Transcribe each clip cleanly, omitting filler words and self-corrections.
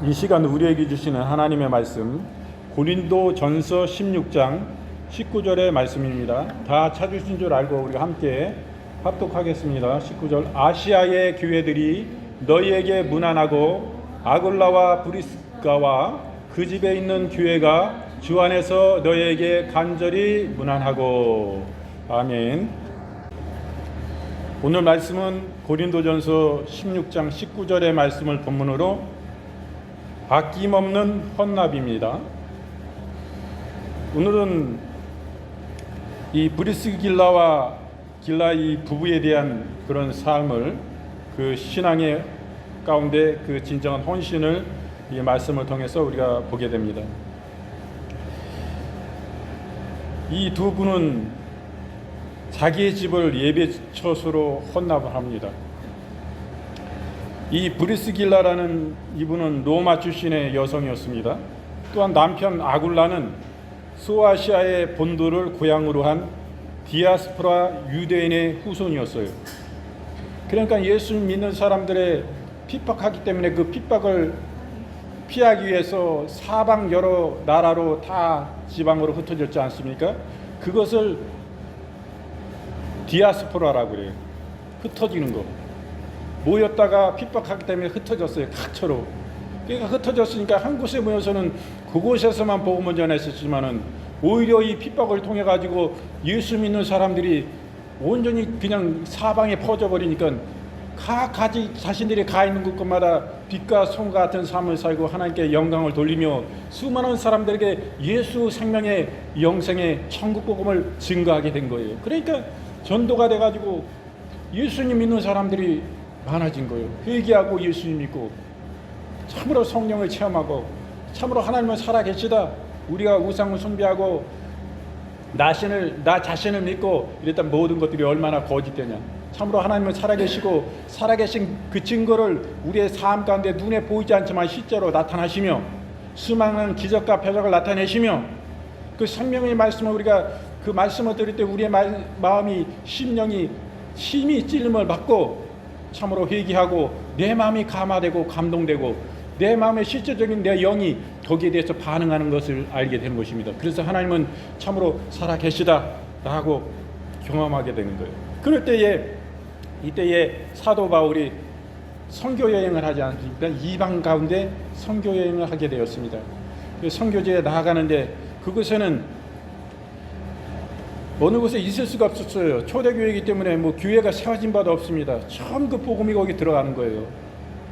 이 시간 우리에게 주시는 하나님의 말씀 고린도전서 16장 19절의 말씀입니다. 다 찾으신 줄 알고 우리가 함께 합독하겠습니다. 19절. 아시아의 교회들이 너희에게 문안하고 아굴라와 브리스가와 그 집에 있는 교회가 주 안에서 너희에게 간절히 문안하고. 아멘. 오늘 말씀은 고린도전서 16장 19절의 말씀을 본문으로 아낌없는 헌납입니다. 오늘은 이 브리스길라와 길라이 부부에 대한 그런 삶을, 그 신앙의 가운데 그 진정한 헌신을 이 말씀을 통해서 우리가 보게 됩니다. 이 두 분은 자기의 집을 예배처소로 헌납을 합니다. 이 브리스길라라는 이분은 로마 출신의 여성이었습니다. 또한 남편 아굴라는 소아시아의 본토를 고향으로 한 디아스포라 유대인의 후손이었어요. 그러니까 예수 믿는 사람들의 핍박하기 때문에 그 핍박을 피하기 위해서 사방 여러 나라로 다 지방으로 흩어졌지 않습니까? 그것을 디아스포라라고 그래요. 흩어지는 거. 모였다가 핍박하기 때문에 흩어졌어요. 각처로. 그러니까 흩어졌으니까 한 곳에 모여서는 그곳에서만 복음을 전했었지만은 오히려 이 핍박을 통해 가지고 예수 믿는 사람들이 온전히 그냥 사방에 퍼져버리니까 각가지 자신들이 가 있는 곳마다 빛과 손과 같은 삶을 살고 하나님께 영광을 돌리며 수많은 사람들에게 예수 생명의 영생의 천국 복음을 증거하게 된 거예요. 그러니까 전도가 돼 가지고 예수님 믿는 사람들이 많아진 거예요. 회개하고 예수님 믿고 참으로 성령을 체험하고 참으로 하나님은 살아계시다. 우리가 우상을 숭배하고 나 자신을 믿고 이랬던 모든 것들이 얼마나 거짓되냐. 참으로 하나님은 살아계시고 살아계신 그 증거를 우리의 삶 가운데 눈에 보이지 않지만 실제로 나타나시며 수많은 기적과 표적을 나타내시며 그 생명의 말씀을 우리가 그 말씀을 들을 때 우리의 마음이 심령이 심히 찔림을 받고 참으로 회개하고 내 마음이 감화되고 감동되고 내 마음의 실제적인 내 영이 거기에 대해서 반응하는 것을 알게 되는 것입니다. 그래서 하나님은 참으로 살아계시다라고 경험하게 되는 거예요. 그럴 때에 이때에 사도 바울이 선교 여행을 하지 않습니까? 이방 가운데 선교 여행을 하게 되었습니다. 선교지에 나아가는데 그곳에는 어느 곳에 있을 수가 없었어요. 초대교회이기 때문에 뭐 교회가 세워진 바도 없습니다. 처음 그 복음이 거기 들어가는 거예요.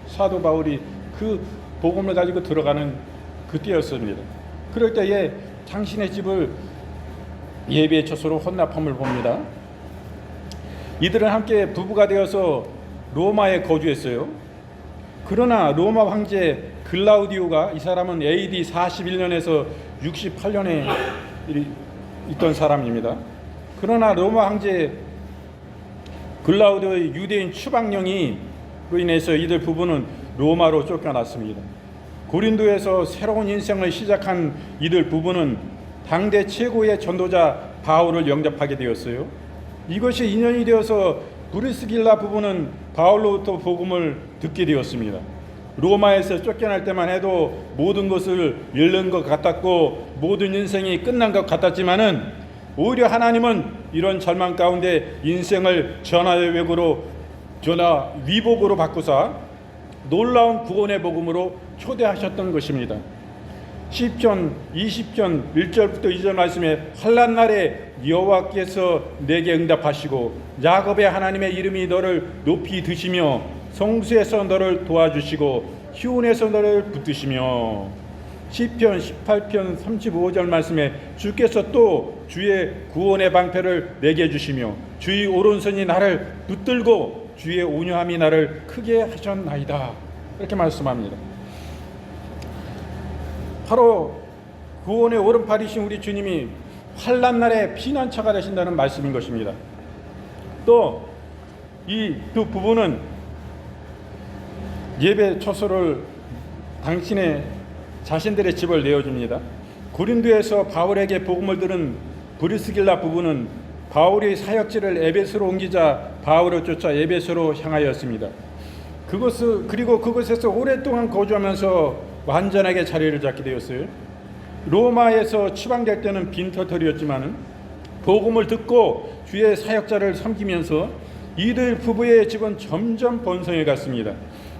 사도 바울이 그 복음을 가지고 들어가는 그때였습니다. 그럴 때에 당신의 집을 예배의 처소로 헌납함을 봅니다. 이들은 함께 부부가 되어서 로마에 거주했어요. 그러나 로마 황제 글라우디오가, 이 사람은 AD 41년에서 68년에 있던 사람입니다. 그러나 로마 황제 글라우디오의 유대인 추방령으로 인해서 이들 부부는 로마로 쫓겨났습니다. 고린도에서 새로운 인생을 시작한 이들 부부는 당대 최고의 전도자 바울을 영접하게 되었어요. 이것이 인연이 되어서 브리스길라 부부는 바울로부터 복음을 듣게 되었습니다. 로마에서 쫓겨날 때만 해도 모든 것을 잃는 것 같았고 모든 인생이 끝난 것 같았지만은 오히려 하나님은 이런 절망 가운데 인생을 전화 위복으로 바꾸사 놀라운 구원의 복음으로 초대하셨던 것입니다. 시편 20편 1절부터 2절 말씀에 환난 날에 여호와께서 내게 응답하시고 야곱의 하나님의 이름이 너를 높이 드시며 성수에서 너를 도와주시고 시온에서 너를 붙드시며. 시편 18편 35절 말씀에 주께서 또 주의 구원의 방패를 내게 주시며 주의 오른손이 나를 붙들고 주의 온유함이 나를 크게 하셨나이다. 이렇게 말씀합니다. 바로 구원의 오른팔이신 우리 주님이 환난 날에 피난처가 되신다는 말씀인 것입니다. 또 이 두 부부는 예배 처소를 자신들의 집을 내어줍니다. 고린도에서 바울에게 복음을 들은 브리스길라 부부는 바울이 사역지를 에베소로 옮기자 바울을 쫓아 에베소로 향하였습니다. 그리고 그곳에서 오랫동안 거주하면서 완전하게 자리를 잡게 되었어요. 로마에서 추방될 때는 빈터털이었지만은 복음을 듣고 주의 사역자를 섬기면서 이들 부부의 집은 점점 번성해 갔습니다.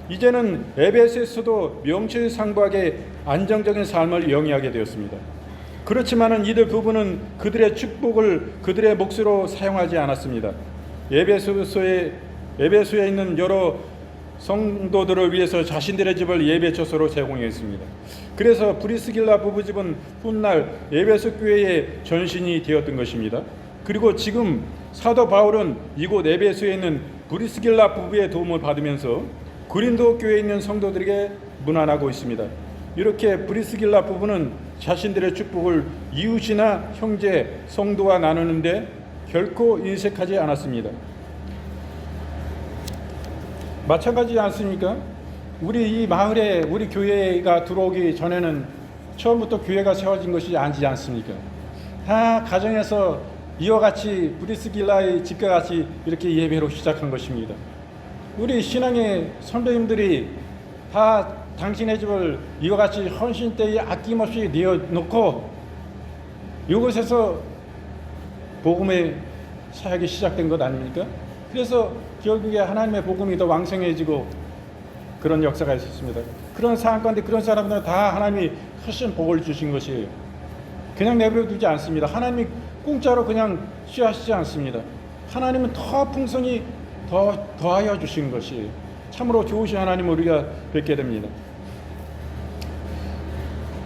이제는 에베소에서도 명실상부하게 안정적인 삶을 영위하게 되었습니다. 그렇지만은 이들 부부는 그들의 축복을 그들의 몫으로 사용하지 않았습니다. 에베소에 있는 여러 성도들을 위해서 자신들의 집을 예배처소로 제공했습니다. 그래서 브리스길라 부부집은 훗날 에베소 교회의 전신이 되었던 것입니다. 그리고 지금 사도 바울은 이곳 에베소에 있는 브리스길라 부부의 도움을 받으면서 고린도 교회에 있는 성도들에게 문안하고 있습니다. 이렇게 브리스길라 부부는 자신들의 축복을 이웃이나 형제, 성도와 나누는데 결코 인색하지 않았습니다. 마찬가지지 않습니까? 우리 이 마을에 우리 교회가 들어오기 전에는 처음부터 교회가 세워진 것이 아니지 않습니까? 다 가정에서 이와 같이 브리스길라의 집과 같이 이렇게 예배로 시작한 것입니다. 우리 신앙의 선배님들이 다 당신의 집을 이와 같이 헌신 때에 아낌없이 내어놓고 이곳에서 복음의 사역이 시작된 것 아닙니까? 그래서 결국에 하나님의 복음이 더 왕성해지고 그런 역사가 있었습니다. 그런 상황 가운데 그런 사람들은 다 하나님이 훨씬 복을 주신 것이에요. 그냥 내버려 두지 않습니다. 하나님이 공짜로 그냥 취하시지 않습니다. 하나님은 더 풍성히 더하여 주신 것이에요. 참으로 좋으신 하나님을 우리가 뵙게 됩니다.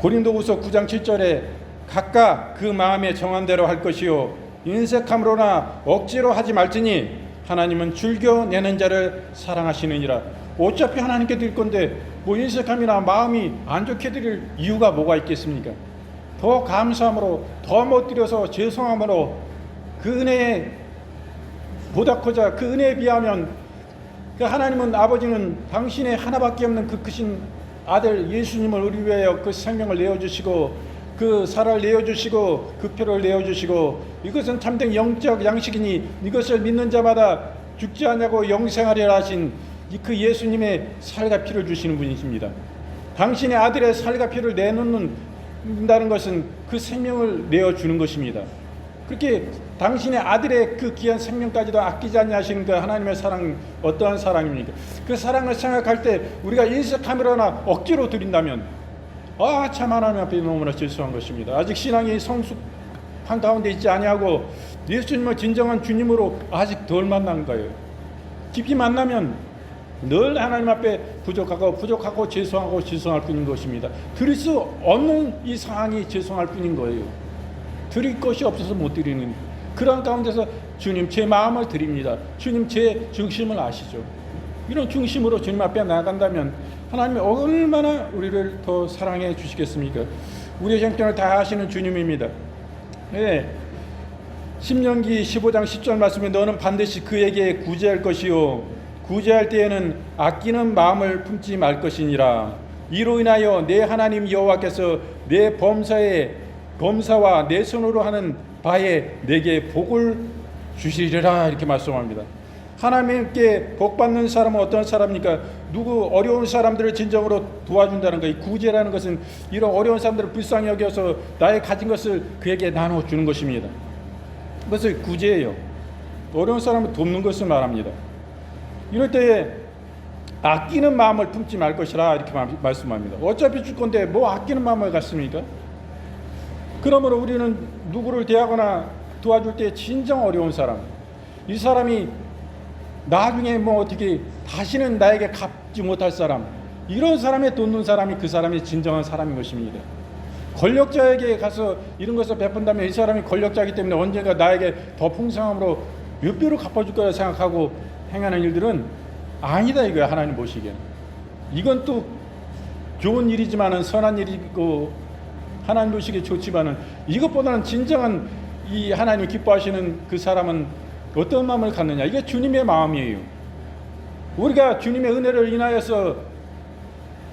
고린도후서 9장 7절에 각각 그 마음에 정한 대로 할 것이요 인색함으로나 억지로 하지 말지니 하나님은 즐겨내는 자를 사랑하시느니라. 어차피 하나님께 드릴 건데 뭐 인색함이나 마음이 안 좋게 드릴 이유가 뭐가 있겠습니까? 더 감사함으로 더 못 드려서 죄송함으로 그 은혜에 보답하자. 그 은혜에 비하면 그 하나님은 아버지는 당신의 하나밖에 없는 그 크신 아들 예수님을 우리 위하여 그 생명을 내어주시고 그 살을 내어주시고 그 피를 내어주시고 이것은 참된 영적 양식이니 이것을 믿는 자마다 죽지 않냐고 영생하리라 하신 그 예수님의 살과 피를 주시는 분이십니다. 당신의 아들의 살과 피를 내놓는다는 것은 그 생명을 내어주는 것입니다. 그렇게 당신의 아들의 그 귀한 생명까지도 아끼지 않냐 하시는 그 하나님의 사랑 어떠한 사랑입니까? 그 사랑을 생각할 때 우리가 인색함이라나 억지로 드린다면 참 하나님 앞에 너무나 죄송한 것입니다. 아직 신앙이 성숙한 가운데 있지 아니하고 예수님을 진정한 주님으로 아직 덜 만난 거예요. 깊이 만나면 늘 하나님 앞에 부족하고 죄송할 뿐인 것입니다. 드릴 수 없는 이 상황이 죄송할 뿐인 거예요. 드릴 것이 없어서 못 드리는 그런 가운데서 주님 제 마음을 드립니다. 주님 제 중심을 아시죠. 이런 중심으로 주님 앞에 나간다면 하나님이 얼마나 우리를 더 사랑해 주시겠습니까? 우리의 형편을 다 아시는 주님입니다. 네. 신명기 15장 10절 말씀에 너는 반드시 그에게 구제할 것이요 구제할 때에는 아끼는 마음을 품지 말 것이니라. 이로 인하여 내 하나님 여호와께서 내 범사와 내 손으로 하는 바에 내게 복을 주시리라 이렇게 말씀합니다. 하나님께 복받는 사람은 어떤 사람입니까? 누구 어려운 사람들을 진정으로 도와준다는 거예요. 구제라는 것은 이런 어려운 사람들을 불쌍히 여겨서 나의 가진 것을 그에게 나눠주는 것입니다. 그것을 구제예요. 어려운 사람을 돕는 것을 말합니다. 이럴 때에 아끼는 마음을 품지 말 것이라 이렇게 말씀합니다. 어차피 줄 건데 뭐 아끼는 마음을 갖습니까? 그러므로 우리는 누구를 대하거나 도와줄 때 진정 어려운 사람, 이 사람이 나중에 뭐 어떻게 다시는 나에게 갚지 못할 사람, 이런 사람에 돕는 사람이 그 사람이 진정한 사람인 것입니다. 권력자에게 가서 이런 것을 베푼다면 이 사람이 권력자이기 때문에 언젠가 나에게 더 풍성함으로 몇 배로 갚아줄 거라 생각하고 행하는 일들은 아니다 이거야. 하나님 보시기에는 이건 또 좋은 일이지만은 선한 일이고 하나님 보시기에 좋지만은 이것보다는 진정한 이 하나님 기뻐하시는 그 사람은 어떤 마음을 갖느냐, 이게 주님의 마음이에요. 우리가 주님의 은혜를 인하여서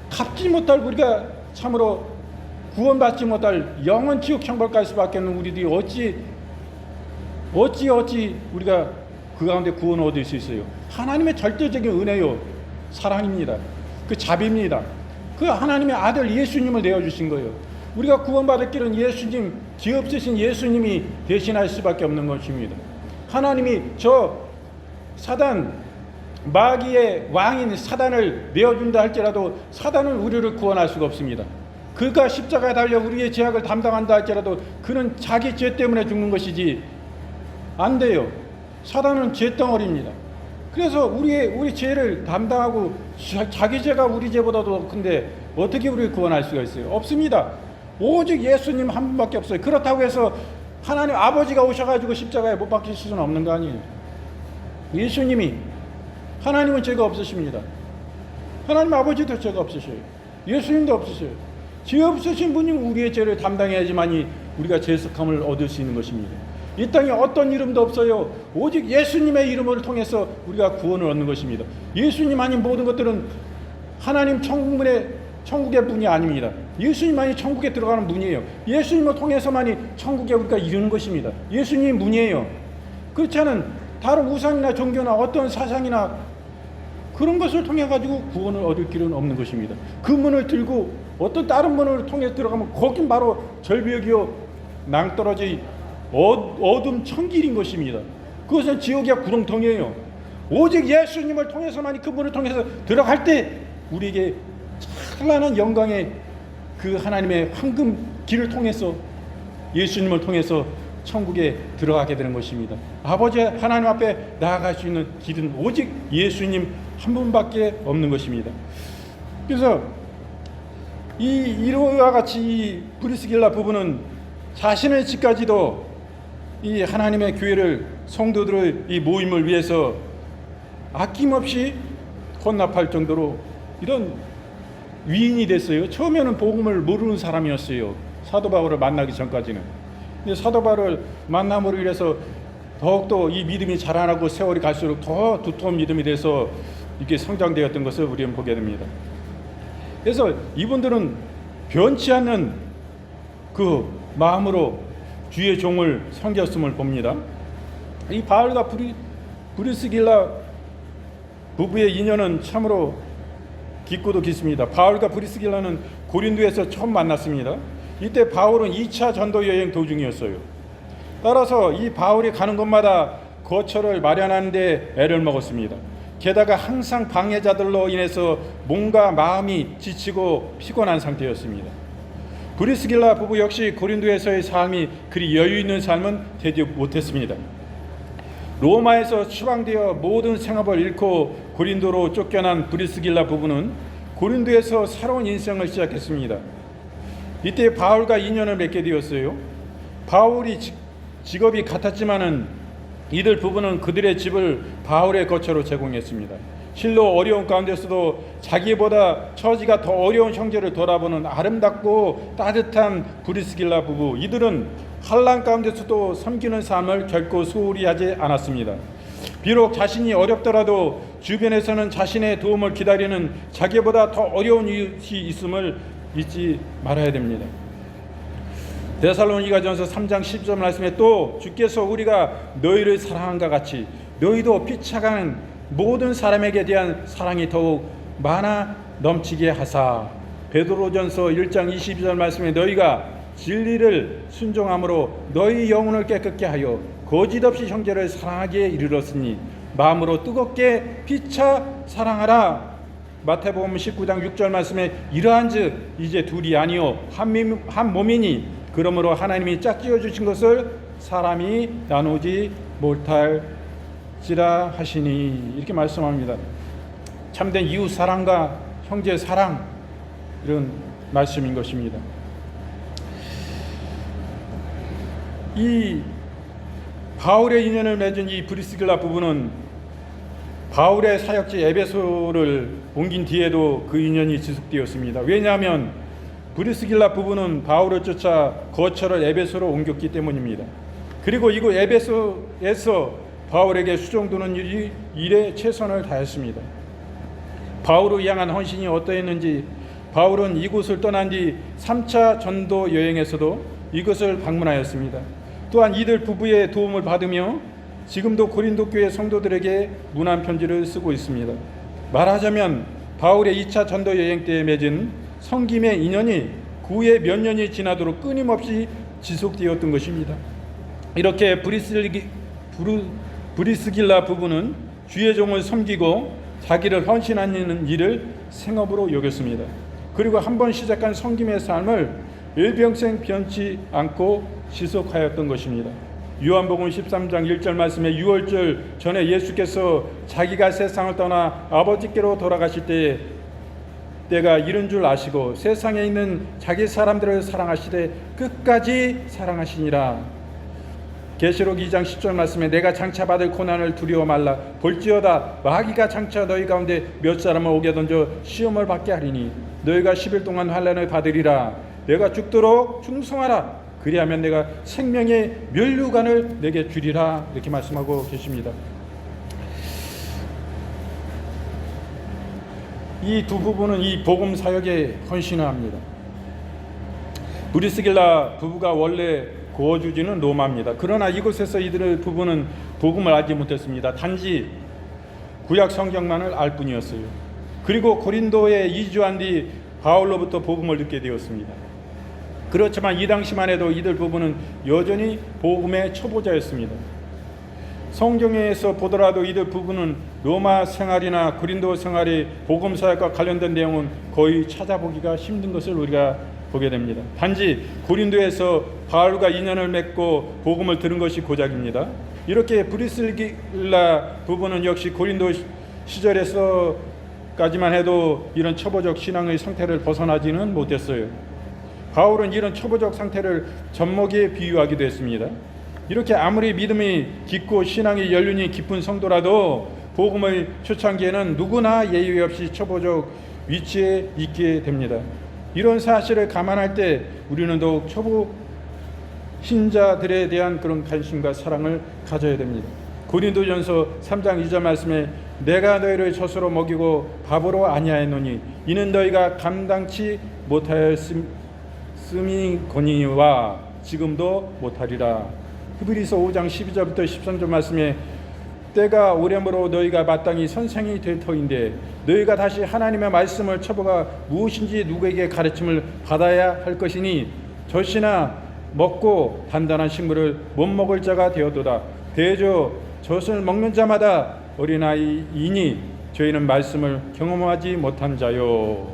갚지 못할, 우리가 참으로 구원받지 못할 영원 지옥 형벌 갈 수밖에 없는 우리들이 어찌 우리가 그 가운데 구원 얻을 수 있어요? 하나님의 절대적인 은혜요, 사랑입니다. 그 자비입니다. 그 하나님의 아들 예수님을 내어주신 거예요. 우리가 구원받을 길은 예수님, 죄 없으신 예수님이 대신할 수밖에 없는 것입니다. 하나님이 저 사단, 마귀의 왕인 사단을 내어준다 할지라도 사단은 우리를 구원할 수가 없습니다. 그가 십자가에 달려 우리의 죄악을 담당한다 할지라도 그는 자기 죄 때문에 죽는 것이지 안 돼요. 사단은 죄덩어리입니다. 그래서 우리 죄를 담당하고 자기 죄가 우리 죄보다도 큰데 어떻게 우리를 구원할 수가 있어요? 없습니다. 오직 예수님 한 분밖에 없어요. 그렇다고 해서 하나님 아버지가 오셔가지고 십자가에 못 박히실 수는 없는 거 아니에요. 예수님이, 하나님은 죄가 없으십니다. 하나님 아버지도 죄가 없으셔요. 예수님도 없으셔요. 죄 없으신 분이 우리의 죄를 담당해야지만이 우리가 죄속함을 얻을 수 있는 것입니다. 이 땅에 어떤 이름도 없어요. 오직 예수님의 이름을 통해서 우리가 구원을 얻는 것입니다. 예수님 아닌 모든 것들은 하나님 천국의 문이 아닙니다. 예수님만이 천국에 들어가는 문이에요. 예수님을 통해서만이 천국에 우리가 이르는 것입니다. 예수님이 문이에요. 그렇지 않은 다른 우상이나 종교나 어떤 사상이나 그런 것을 통해 가지고 구원을 얻을 길은 없는 것입니다. 그 문을 들고 어떤 다른 문을 통해 들어가면 거긴 바로 절벽이요 낭떠러지 어둠 천길인 것입니다. 그것은 지옥의 구렁텅이에요. 오직 예수님을 통해서만이 그 문을 통해서 들어갈 때 우리에게 찬란한 영광의 그 하나님의 황금 길을 통해서 예수님을 통해서 천국에 들어가게 되는 것입니다. 아버지 하나님 앞에 나아갈 수 있는 길은 오직 예수님 한 분밖에 없는 것입니다. 그래서 이와 같이 이 브리스길라 부부는 자신의 집까지도 이 하나님의 교회를, 성도들의 이 모임을 위해서 아낌없이 헌납할 정도로 이런 위인이 됐어요. 처음에는 복음을 모르는 사람이었어요. 사도 바울을 만나기 전까지는. 근데 사도 바울을 만남으로 인해서 더욱더 이 믿음이 자라나고 세월이 갈수록 더 두터운 믿음이 돼서 이렇게 성장되었던 것을 우리는 보게 됩니다. 그래서 이분들은 변치 않는 그 마음으로 주의 종을 섬겼음을 봅니다. 이 바울과 브리스길라 부부의 인연은 참으로 깊고도 깊습니다. 바울과 브리스길라는 고린도에서 처음 만났습니다. 이때 바울은 2차 전도 여행 도중이었어요. 따라서 이 바울이 가는 곳마다 거처를 마련하는 데 애를 먹었습니다. 게다가 항상 방해자들로 인해서 몸과 마음이 지치고 피곤한 상태였습니다. 브리스길라 부부 역시 고린도에서의 삶이 그리 여유 있는 삶은 되지 못했습니다. 로마에서 추방되어 모든 생업을 잃고 고린도로 쫓겨난 브리스길라 부부는 고린도에서 새로운 인생을 시작했습니다. 이때 바울과 인연을 맺게 되었어요. 바울이 직업이 같았지만은 이들 부부는 그들의 집을 바울의 거처로 제공했습니다. 실로 어려운 가운데서도 자기보다 처지가 더 어려운 형제를 돌아보는 아름답고 따뜻한 브리스길라 부부, 이들은 환난 가운데서도 섬기는 삶을 결코 소홀히 하지 않았습니다. 비록 자신이 어렵더라도 주변에서는 자신의 도움을 기다리는 자기보다 더 어려운 이웃이 있음을 잊지 말아야 됩니다. 데살로니가전서 3장 10절 말씀에 또 주께서 우리가 너희를 사랑한가 같이 너희도 피차가는 모든 사람에게 대한 사랑이 더욱 많아 넘치게 하사. 베드로전서 1장 22절 말씀에 너희가 진리를 순종함으로 너희 영혼을 깨끗게 하여 거짓 없이 형제를 사랑하기에 이르렀으니 마음으로 뜨겁게 피차 사랑하라. 마태복음 19장 6절 말씀에 이러한즉 이제 둘이 아니요 한 몸이니 그러므로 하나님이 짝지어 주신 것을 사람이 나누지 못할지라 하시니, 이렇게 말씀합니다. 참된 이웃 사랑과 형제 사랑, 이런 말씀인 것입니다. 이 바울의 인연을 맺은 이 브리스길라 부부는 바울의 사역지 에베소를 옮긴 뒤에도 그 인연이 지속되었습니다. 왜냐하면 브리스길라 부부는 바울을 쫓아 거처를 에베소로 옮겼기 때문입니다. 그리고 이곳 에베소에서 바울에게 수종두는 일에 최선을 다했습니다. 바울을 향한 헌신이 어떠했는지 바울은 이곳을 떠난 뒤 3차 전도 여행에서도 이것을 방문하였습니다. 또한 이들 부부의 도움을 받으며 지금도 고린도 교회 성도들에게 문안 편지를 쓰고 있습니다. 말하자면 바울의 2차 전도 여행 때 맺은 섬김의 인연이 그 후에 몇 년이 지나도록 끊임없이 지속되었던 것입니다. 이렇게 브리스길라 부부는 주의 종을 섬기고 자기를 헌신하는 일을 생업으로 여겼습니다. 그리고 한번 시작한 섬김의 삶을 일평생 변치 않고 지속하였던 것입니다. 요한복음 13장 1절 말씀에 유월절 전에 예수께서 자기가 세상을 떠나 아버지께로 돌아가실 때가 이른 줄 아시고 세상에 있는 자기 사람들을 사랑하시되 끝까지 사랑하시니라. 계시록 2장 10절 말씀에 내가 장차 받을 고난을 두려워 말라. 볼지어다 마귀가 장차 너희 가운데 몇 사람을 옥에 던져 시험을 받게 하리니 너희가 10일 동안 환난을 받으리라. 내가 죽도록 충성하라. 그리하면 내가 생명의 면류관을 내게 주리라. 이렇게 말씀하고 계십니다. 이 두 부부는 이 복음 사역에 헌신을 합니다. 브리스길라 부부가 원래 거주지는 로마입니다. 그러나 이곳에서 이들의 부부는 복음을 알지 못했습니다. 단지 구약 성경만을 알 뿐이었어요. 그리고 고린도에 이주한 뒤 바울로부터 복음을 듣게 되었습니다. 그렇지만 이 당시만 해도 이들 부부는 여전히 복음의 초보자였습니다. 성경에서 보더라도 이들 부부는 로마 생활이나 고린도 생활이 복음 사역과 관련된 내용은 거의 찾아보기가 힘든 것을 우리가 보게 됩니다. 단지 고린도에서 바울과 인연을 맺고 복음을 들은 것이 고작입니다. 이렇게 브리스길라 부부는 역시 고린도 시절에서까지만 해도 이런 초보적 신앙의 상태를 벗어나지는 못했어요. 바울은 이런 초보적 상태를 젖먹이에 비유하기도 했습니다. 이렇게 아무리 믿음이 깊고 신앙의 연륜이 깊은 성도라도 복음의 초창기에는 누구나 예외 없이 초보적 위치에 있게 됩니다. 이런 사실을 감안할 때 우리는 더욱 초보 신자들에 대한 그런 관심과 사랑을 가져야 됩니다. 고린도전서 3장 2절 말씀에 내가 너희를 젖으로 먹이고 밥으로 아니하였노니 이는 너희가 감당치 못하였음이거니와 지금도 못하리라. 히브리서 5장 12절부터 13절 말씀에 때가 오려므로 너희가 마땅히 선생이 될 터인데 너희가 다시 하나님의 말씀을 쳐보가 무엇인지 누구에게 가르침을 받아야 할 것이니 젖이나 먹고 단단한 식물을 못 먹을 자가 되어도다. 대저 젖을 먹는 자마다 어린아이이니 저희는 말씀을 경험하지 못한 자요.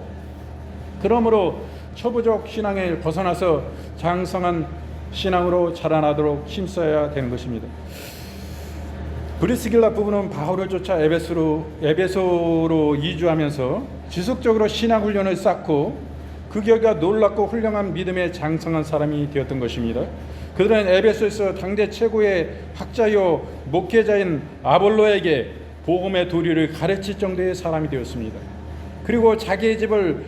그러므로 초보적 신앙을 벗어나서 장성한 신앙으로 자라나도록 힘써야 되는 것입니다. 브리스길라 부부는 바울을 쫓아 에베소로 이주하면서 지속적으로 신앙 훈련을 쌓고 그 결과 놀랍고 훌륭한 믿음의 장성한 사람이 되었던 것입니다. 그들은 에베소에서 당대 최고의 학자요 목회자인 아볼로에게 복음의 도리를 가르칠 정도의 사람이 되었습니다. 그리고 자기의 집을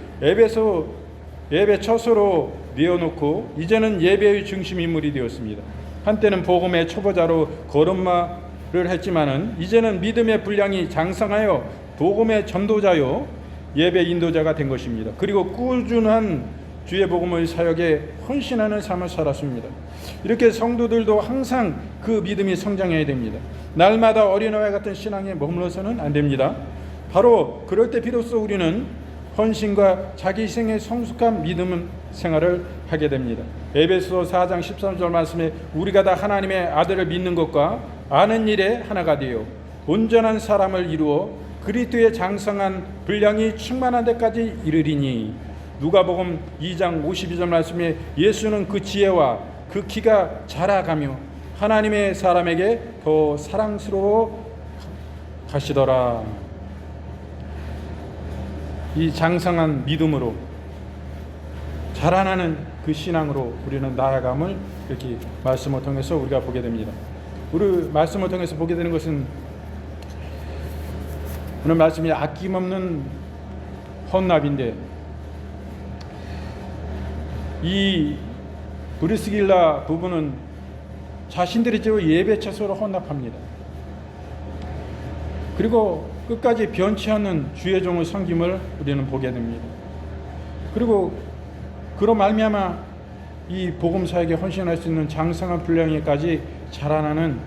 예배 처소로 내어놓고 이제는 예배의 중심 인물이 되었습니다. 한때는 복음의 초보자로 걸음마를 했지만은 이제는 믿음의 분량이 장성하여 복음의 전도자요 예배 인도자가 된 것입니다. 그리고 꾸준한 주의 복음의 사역에 헌신하는 삶을 살았습니다. 이렇게 성도들도 항상 그 믿음이 성장해야 됩니다. 날마다 어린아이 같은 신앙에 머물러서는 안 됩니다. 바로 그럴 때 비로소 우리는 헌신과 자기 희생의 성숙한 믿음 생활을 하게 됩니다. 에베소 4장 13절 말씀에 우리가 다 하나님의 아들을 믿는 것과 아는 일에 하나가 되어 온전한 사람을 이루어 그리스도의 장성한 분량이 충만한 데까지 이르리니 누가복음 2장 52절 말씀에 예수는 그 지혜와 그 키가 자라가며 하나님의 사람에게 더 사랑스러워 가시더라. 이 장성한 믿음으로 자라나는 그 신앙으로 우리는 나아감을 이렇게 말씀을 통해서 우리가 보게 됩니다. 우리 말씀을 통해서 보게 되는 것은 오늘 말씀이 아낌없는 헌납인데 이 브리스길라 부부는 자신들의 집을 예배 처소로 헌납합니다. 그리고 끝까지 변치 않는 주의 종의 섬김을 우리는 보게 됩니다. 그리고 그로 말미암아 이 복음 사역에 헌신할 수 있는 장성한 분량에까지 자라나는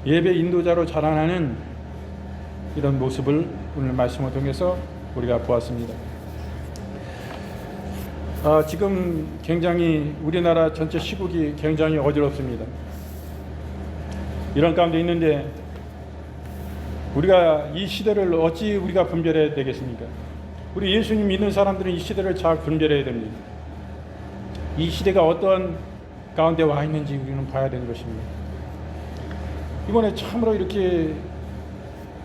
예배 인도자로 자라나는 이런 모습을 오늘 말씀을 통해서 우리가 보았습니다. 지금 굉장히 우리나라 전체 시국이 굉장히 어지럽습니다. 이런 가운데 있는데 우리가 이 시대를 어찌 우리가 분별해야 되겠습니까? 우리 예수님 믿는 사람들은 이 시대를 잘 분별해야 됩니다. 이 시대가 어떤 가운데 와 있는지 우리는 봐야 되는 것입니다. 이번에 참으로 이렇게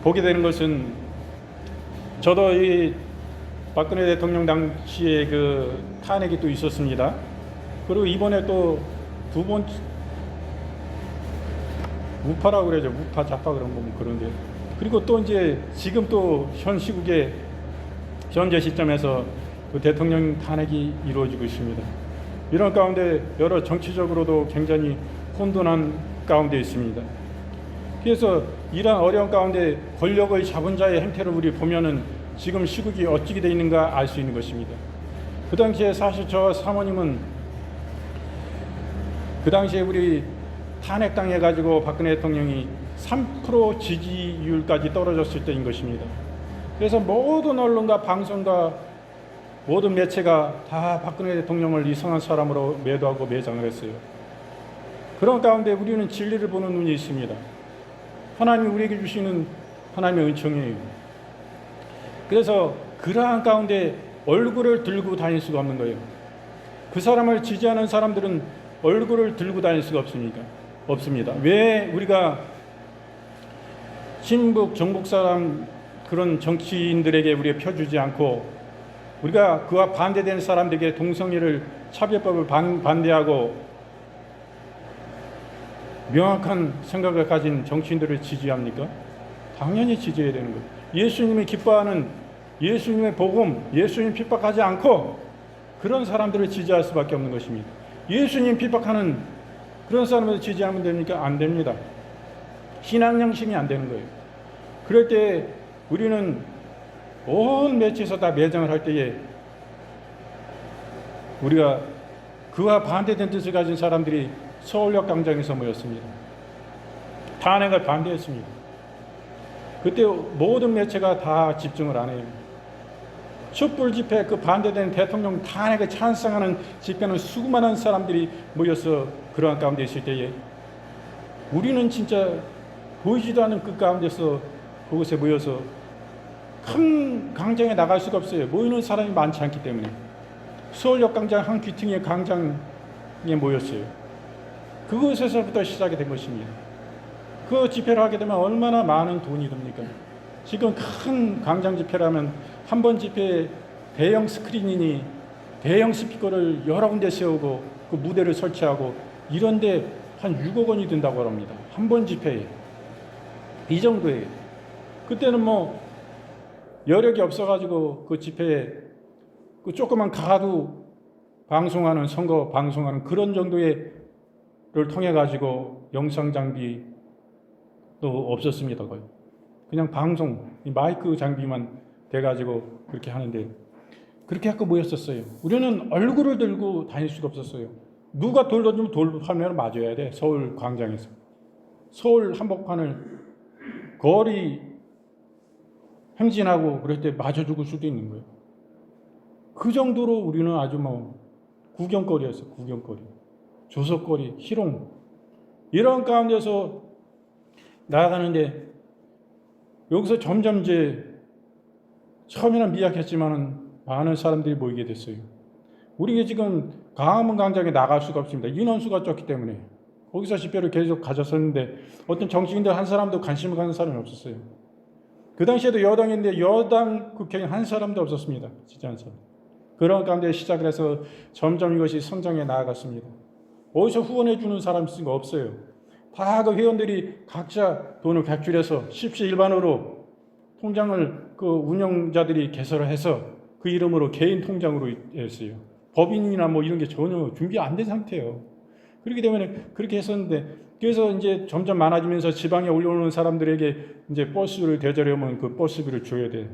보게 되는 것은, 저도 이 박근혜 대통령 당시에 그 탄핵이 또 있었습니다. 그리고 이번에 또 두 번 우파라고 그러죠. 우파 좌파 그런 거 그런데, 그리고 또 이제 지금 또 현 시국에 현재 시점에서 그 대통령 탄핵이 이루어지고 있습니다. 이런 가운데 여러 정치적으로도 굉장히 혼돈한 가운데 있습니다. 그래서 이러한 어려운 가운데 권력을 잡은 자의 행태를 우리 보면은 지금 시국이 어찌게 되어 있는가 알 수 있는 것입니다. 그 당시에 사실 저 사모님은 그 당시에 우리 탄핵당해 가지고 박근혜 대통령이 3% 지지율까지 떨어졌을 때인 것입니다. 그래서 모든 언론과 방송과 모든 매체가 다 박근혜 대통령을 이상한 사람으로 매도하고 매장을 했어요. 그런 가운데 우리는 진리를 보는 눈이 있습니다. 하나님이 우리에게 주시는 하나님의 은총이에요. 그래서 그러한 가운데 얼굴을 들고 다닐 수가 없는 거예요. 그 사람을 지지하는 사람들은 얼굴을 들고 다닐 수가 없습니다. 왜 우리가 친북, 정북 사람 그런 정치인들에게 우리가 펴주지 않고 우리가 그와 반대되는 사람들에게 동성애를 차별법을 반대하고 명확한 생각을 가진 정치인들을 지지합니까? 당연히 지지해야 되는 거예요. 예수님이 기뻐하는 예수님의 복음, 예수님 핍박하지 않고 그런 사람들을 지지할 수밖에 없는 것입니다. 예수님 핍박하는 그런 사람을 지지하면 됩니까? 안 됩니다. 신앙 양심이 안 되는 거예요. 그럴 때 우리는 온 매체에서 다 매장을 할 때에 우리가 그와 반대된 뜻을 가진 사람들이 서울역 광장에서 모였습니다. 탄핵을 반대했습니다. 그때 모든 매체가 다 집중을 안 해요. 촛불 집회, 그 반대된 대통령 탄핵을 찬성하는 집회는 수많은 사람들이 모여서 그러한 가운데 있을 때에 우리는 진짜 보이지도 않는 그 가운데서 그곳에 모여서 큰 광장에 나갈 수가 없어요. 모이는 사람이 많지 않기 때문에. 서울역 광장 한 귀퉁이의 광장에 모였어요. 그곳에서부터 시작이 된 것입니다. 그 집회를 하게 되면 얼마나 많은 돈이 듭니까? 지금 큰 광장 집회를 하면 한 번 집회에 대형 스크린이니 대형 스피커를 여러 군데 세우고 그 무대를 설치하고 이런데 한 6억 원이 든다고 합니다. 한 번 집회에. 이 정도예요. 그때는 뭐 여력이 없어가지고 그 집회에 그 조그만 가두 방송하는, 선거 방송하는 그런 정도의 를 통해 가지고 영상 장비도 없었습니다. 거의. 그냥 방송, 마이크 장비만 돼 가지고 그렇게 하는데 그렇게 하고 모였었어요. 우리는 얼굴을 들고 다닐 수가 없었어요. 누가 돌 던지면 돌 화면을 맞아야 돼. 서울 광장에서. 서울 한복판을 거리 행진하고 그럴 때 맞아 죽을 수도 있는 거예요. 그 정도로 우리는 아주 뭐 구경거리였어요. 구경거리. 조석거리, 희롱 이런 가운데서 나아가는데 여기서 점점 이제 처음에는 미약했지만은 많은 사람들이 모이게 됐어요. 우리가 지금 광화문 광장에 나갈 수가 없습니다. 인원수가 적기 때문에 거기서 집회를 계속 가졌었는데 어떤 정치인들 한 사람도 관심을 갖는 사람이 없었어요. 그 당시에도 여당인데 여당 국회의원 한 사람도 없었습니다. 진짜 한 사람. 그런 가운데 시작을 해서 점점 이것이 성장해 나아갔습니다. 어디서 후원해 주는 사람이 없어요. 다 그 회원들이 각자 돈을 각출해서 십시일반으로 통장을 그 운영자들이 개설을 해서 그 이름으로 개인 통장으로 했어요. 법인이나 뭐 이런 게 전혀 준비 안 된 상태예요. 그렇기 때문에 그렇게 했었는데 그래서 이제 점점 많아지면서 지방에 올라오는 사람들에게 이제 버스를 대절하면 그 버스비를 줘야 돼.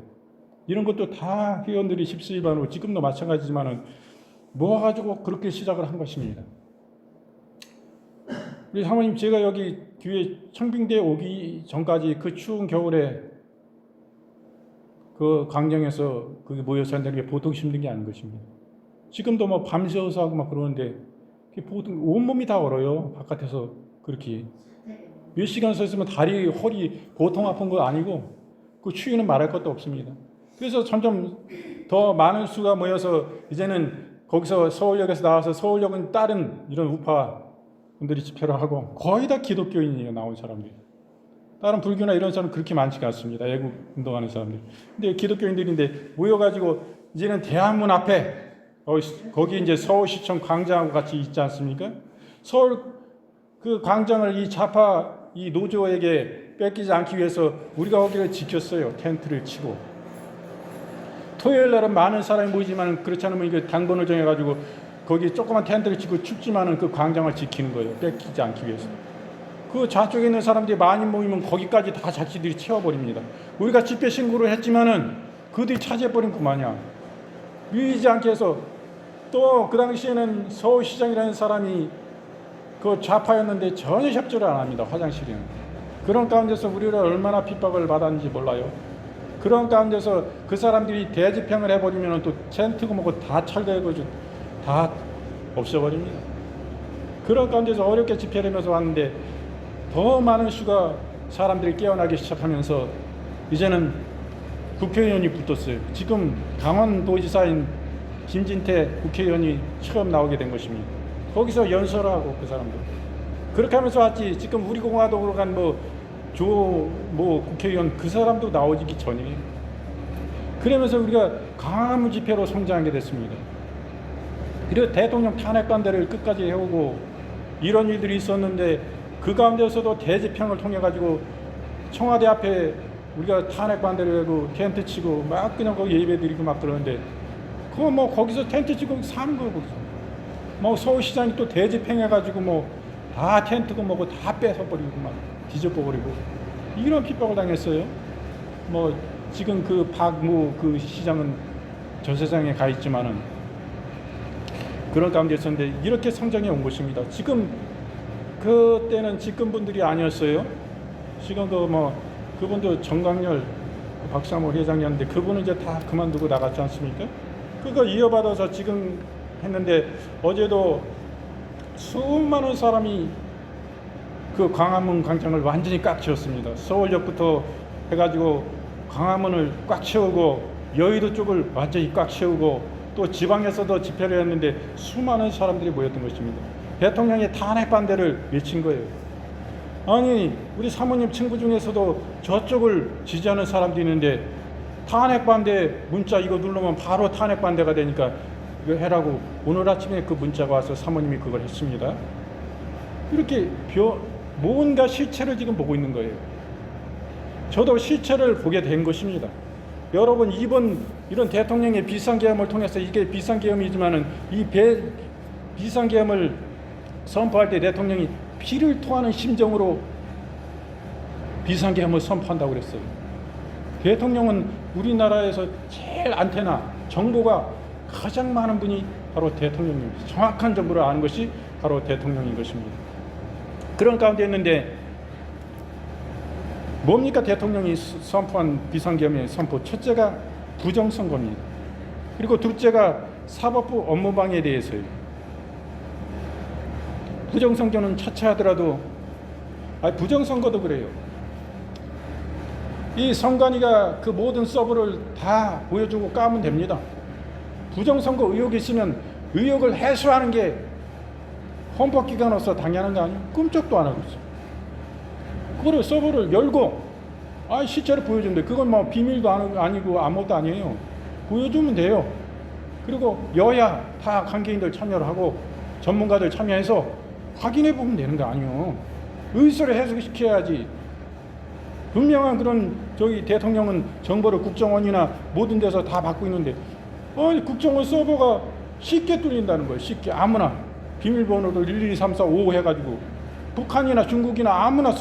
이런 것도 다 회원들이 십시일반으로 지금도 마찬가지지만은 모아가지고 그렇게 시작을 한 것입니다. 우리 사모님, 제가 여기 뒤에 청빙대 오기 전까지 그 추운 겨울에 그 광장에서 그게 모여서 한다는 게 보통 힘든 게 아닌 것입니다. 지금도 뭐 밤새워서 하고 막 그러는데 보통 온몸이 다 얼어요. 바깥에서 그렇게 몇 시간 서 있으면 다리, 허리 고통 아픈 거 아니고 그 추위는 말할 것도 없습니다. 그래서 점점 더 많은 수가 모여서 이제는 거기서 서울역에서 나와서 서울역은 다른 이런 우파 분들이 집회를 하고 거의 다 기독교인이에요. 나온 사람들이. 다른 불교나 이런 사람은 그렇게 많지가 않습니다. 애국 운동하는 사람들. 근데 기독교인들인데 모여가지고 이제는 대한문 앞에 거기 이제 서울시청 광장하고 같이 있지 않습니까? 서울 그 광장을 이 좌파 이 노조에게 뺏기지 않기 위해서 우리가 거기를 지켰어요. 텐트를 치고. 토요일 날은 많은 사람이 모이지만 그렇지 않으면 이게 당번을 정해가지고 거기 조그만 텐트를 치고 춥지만은 그 광장을 지키는 거예요. 뺏기지 않기 위해서. 그 좌쪽에 있는 사람들이 많이 모이면 거기까지 다 자기들이 채워버립니다. 우리가 집회 신고를 했지만은 그들이 차지해버린 그만이야. 밀리지 않게 해서 또 그 당시에는 서울시장이라는 사람이 그 좌파였는데 전혀 협조를 안 합니다. 화장실에는. 그런 가운데서 우리를 얼마나 핍박을 받았는지 몰라요. 그런 가운데서 그 사람들이 대집행을 해버리면 또 텐트고 뭐고 다 철거해가지고 다 없애버립니다. 그런 가운데서 어렵게 집회를 하면서 왔는데 더 많은 수가 사람들이 깨어나기 시작하면서 이제는 국회의원이 붙었어요. 지금 강원도지사인 김진태 국회의원이 처음 나오게 된 것입니다. 거기서 연설하고 그 사람들 그렇게 하면서 왔지. 지금 우리 공화당으로 간 국회의원 그 사람도 나오기 전이에요. 그러면서 우리가 강화문 집회로 성장하게 됐습니다. 그리고 대통령 탄핵반대를 끝까지 해오고 이런 일들이 있었는데 그 가운데서도 대집행을 통해 가지고 청와대 앞에 우리가 탄핵반대를 하고 텐트 치고 막 그냥 거기 예배드리고 막 그러는데 그거 뭐 거기서 텐트 치고 사는 거예요. 거기서 뭐 서울시장이 또 대집행해가지고 뭐 다 텐트고 뭐고 다 뺏어버리고 막 뒤집어버리고 이런 핍박을 당했어요. 뭐 지금 그 박무 그 시장은 저 세상에 가 있지만은 그런 가운데 있었는데 이렇게 성장해 온 것입니다. 지금 그때는 집권분들이 아니었어요. 지금 그분도 정강렬 박사모 회장이었는데 그분은 이제 다 그만두고 나갔지 않습니까? 그거 이어받아서 지금 했는데 어제도 수많은 사람이 그 광화문 광장을 완전히 꽉 채웠습니다. 서울역부터 해가지고 광화문을 꽉 채우고 여의도 쪽을 완전히 꽉 채우고 또 지방에서도 집회를 했는데 수많은 사람들이 모였던 것입니다. 대통령의 탄핵 반대를 외친 거예요. 아니 우리 사모님 친구 중에서도 저쪽을 지지하는 사람도 있는데 탄핵 반대 문자 이거 누르면 바로 탄핵 반대가 되니까 이거 해라고 오늘 아침에 그 문자가 와서 사모님이 그걸 했습니다. 이렇게 뭔가 실체를 지금 보고 있는 거예요. 저도 실체를 보게 된 것입니다. 여러분 이번 이런 대통령의 비상계엄을 통해서 이게 비상계엄이지만은 이 비상계엄을 선포할 때 대통령이 피를 토하는 심정으로 비상계엄을 선포한다고 그랬어요. 대통령은 우리나라에서 제일 안테나 정보가 가장 많은 분이 바로 대통령입니다. 정확한 정보를 아는 것이 바로 대통령인 것입니다. 그런 가운데 있는데 뭡니까 대통령이 선포한 비상계엄의 선포? 첫째가 부정선거입니다. 그리고 둘째가 사법부 업무방해에 대해서요. 부정선거는 차차 하더라도 부정선거도 그래요. 이 선관위가 그 모든 서버를 다 보여주고 까면 됩니다. 부정선거 의혹이 있으면 의혹을 해소하는 게 헌법기관으로서 당연한 거 아니에요? 꿈쩍도 안 하고 있어요. 그거를 서버를 열고 실체를 보여준대. 그건 뭐 비밀도 아니고 아무것도 아니에요. 보여주면 돼요. 그리고 여야 다 관계인들 참여를 하고 전문가들 참여해서 확인해 보면 되는 거 아니에요. 의사를 해석시켜야지. 분명한 그런 대통령은 정보를 국정원이나 모든 데서 다 받고 있는데 국정원 서버가 쉽게 뚫린다는 거예요. 쉽게 아무나 비밀번호도 1, 2, 3, 4, 5 해가지고 북한이나 중국이나 아무나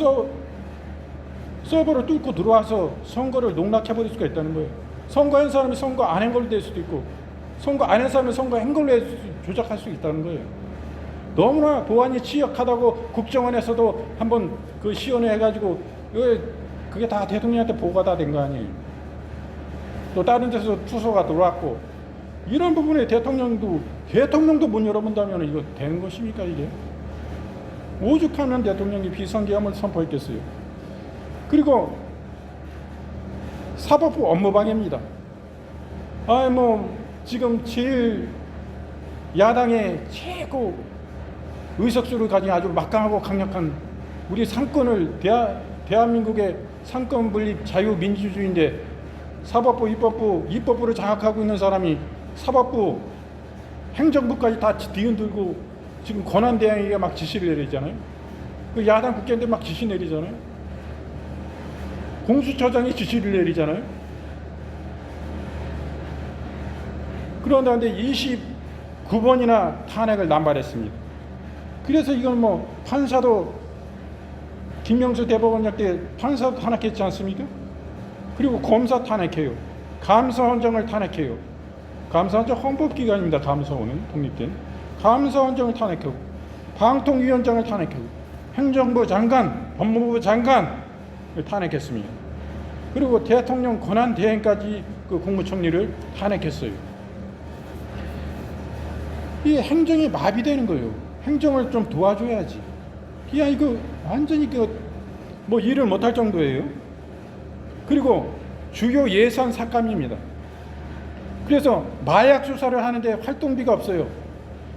서버를 뚫고 들어와서 선거를 농락해버릴 수가 있다는 거예요. 선거한 사람이 선거 안 한 걸로 될 수도 있고 선거 안 한 사람이 선거 한 걸로 조작할 수 있다는 거예요. 너무나 보안이 취약하다고 국정원에서도 한번 그 시연회 해가지고 그게 다 대통령한테 보고가 다 된 거 아니에요. 또 다른 데서 투소가 들어왔고 이런 부분에 대통령도 대통령도 못 열어본다면 이거 되는 것입니까 이게? 오죽하면 대통령이 비상계엄을 선포했겠어요. 그리고 사법부 업무방해입니다. 지금 제일 야당의 최고 의석수를 가진 아주 막강하고 강력한 우리 상권을 대한민국의 상권 분립 자유민주주의인데 사법부, 입법부를 장악하고 있는 사람이 사법부, 행정부까지 다 뒤흔들고 지금 권한대행에게 막 지시를 내리잖아요. 그 야당 국회의원들 막 지시 내리잖아요. 공수처장이 지시를 내리잖아요. 그런데 29번이나 탄핵을 남발했습니다. 그래서 이건 판사도 김명수 대법원장 때 판사도 탄핵했지 않습니까? 그리고 검사 탄핵해요. 감사원장을 탄핵해요. 감사원장 헌법기관입니다. 감사원은 독립된. 감사원장을 탄핵하고 방통위원장을 탄핵하고 행정부 장관, 법무부 장관을 탄핵했습니다. 그리고 대통령 권한대행까지 그 국무총리를 탄핵했어요. 이 행정이 마비되는 거예요. 행정을 좀 도와줘야지. 이거 완전히 일을 못할 정도예요. 그리고 주요 예산 삭감입니다. 그래서 마약 수사를 하는데 활동비가 없어요.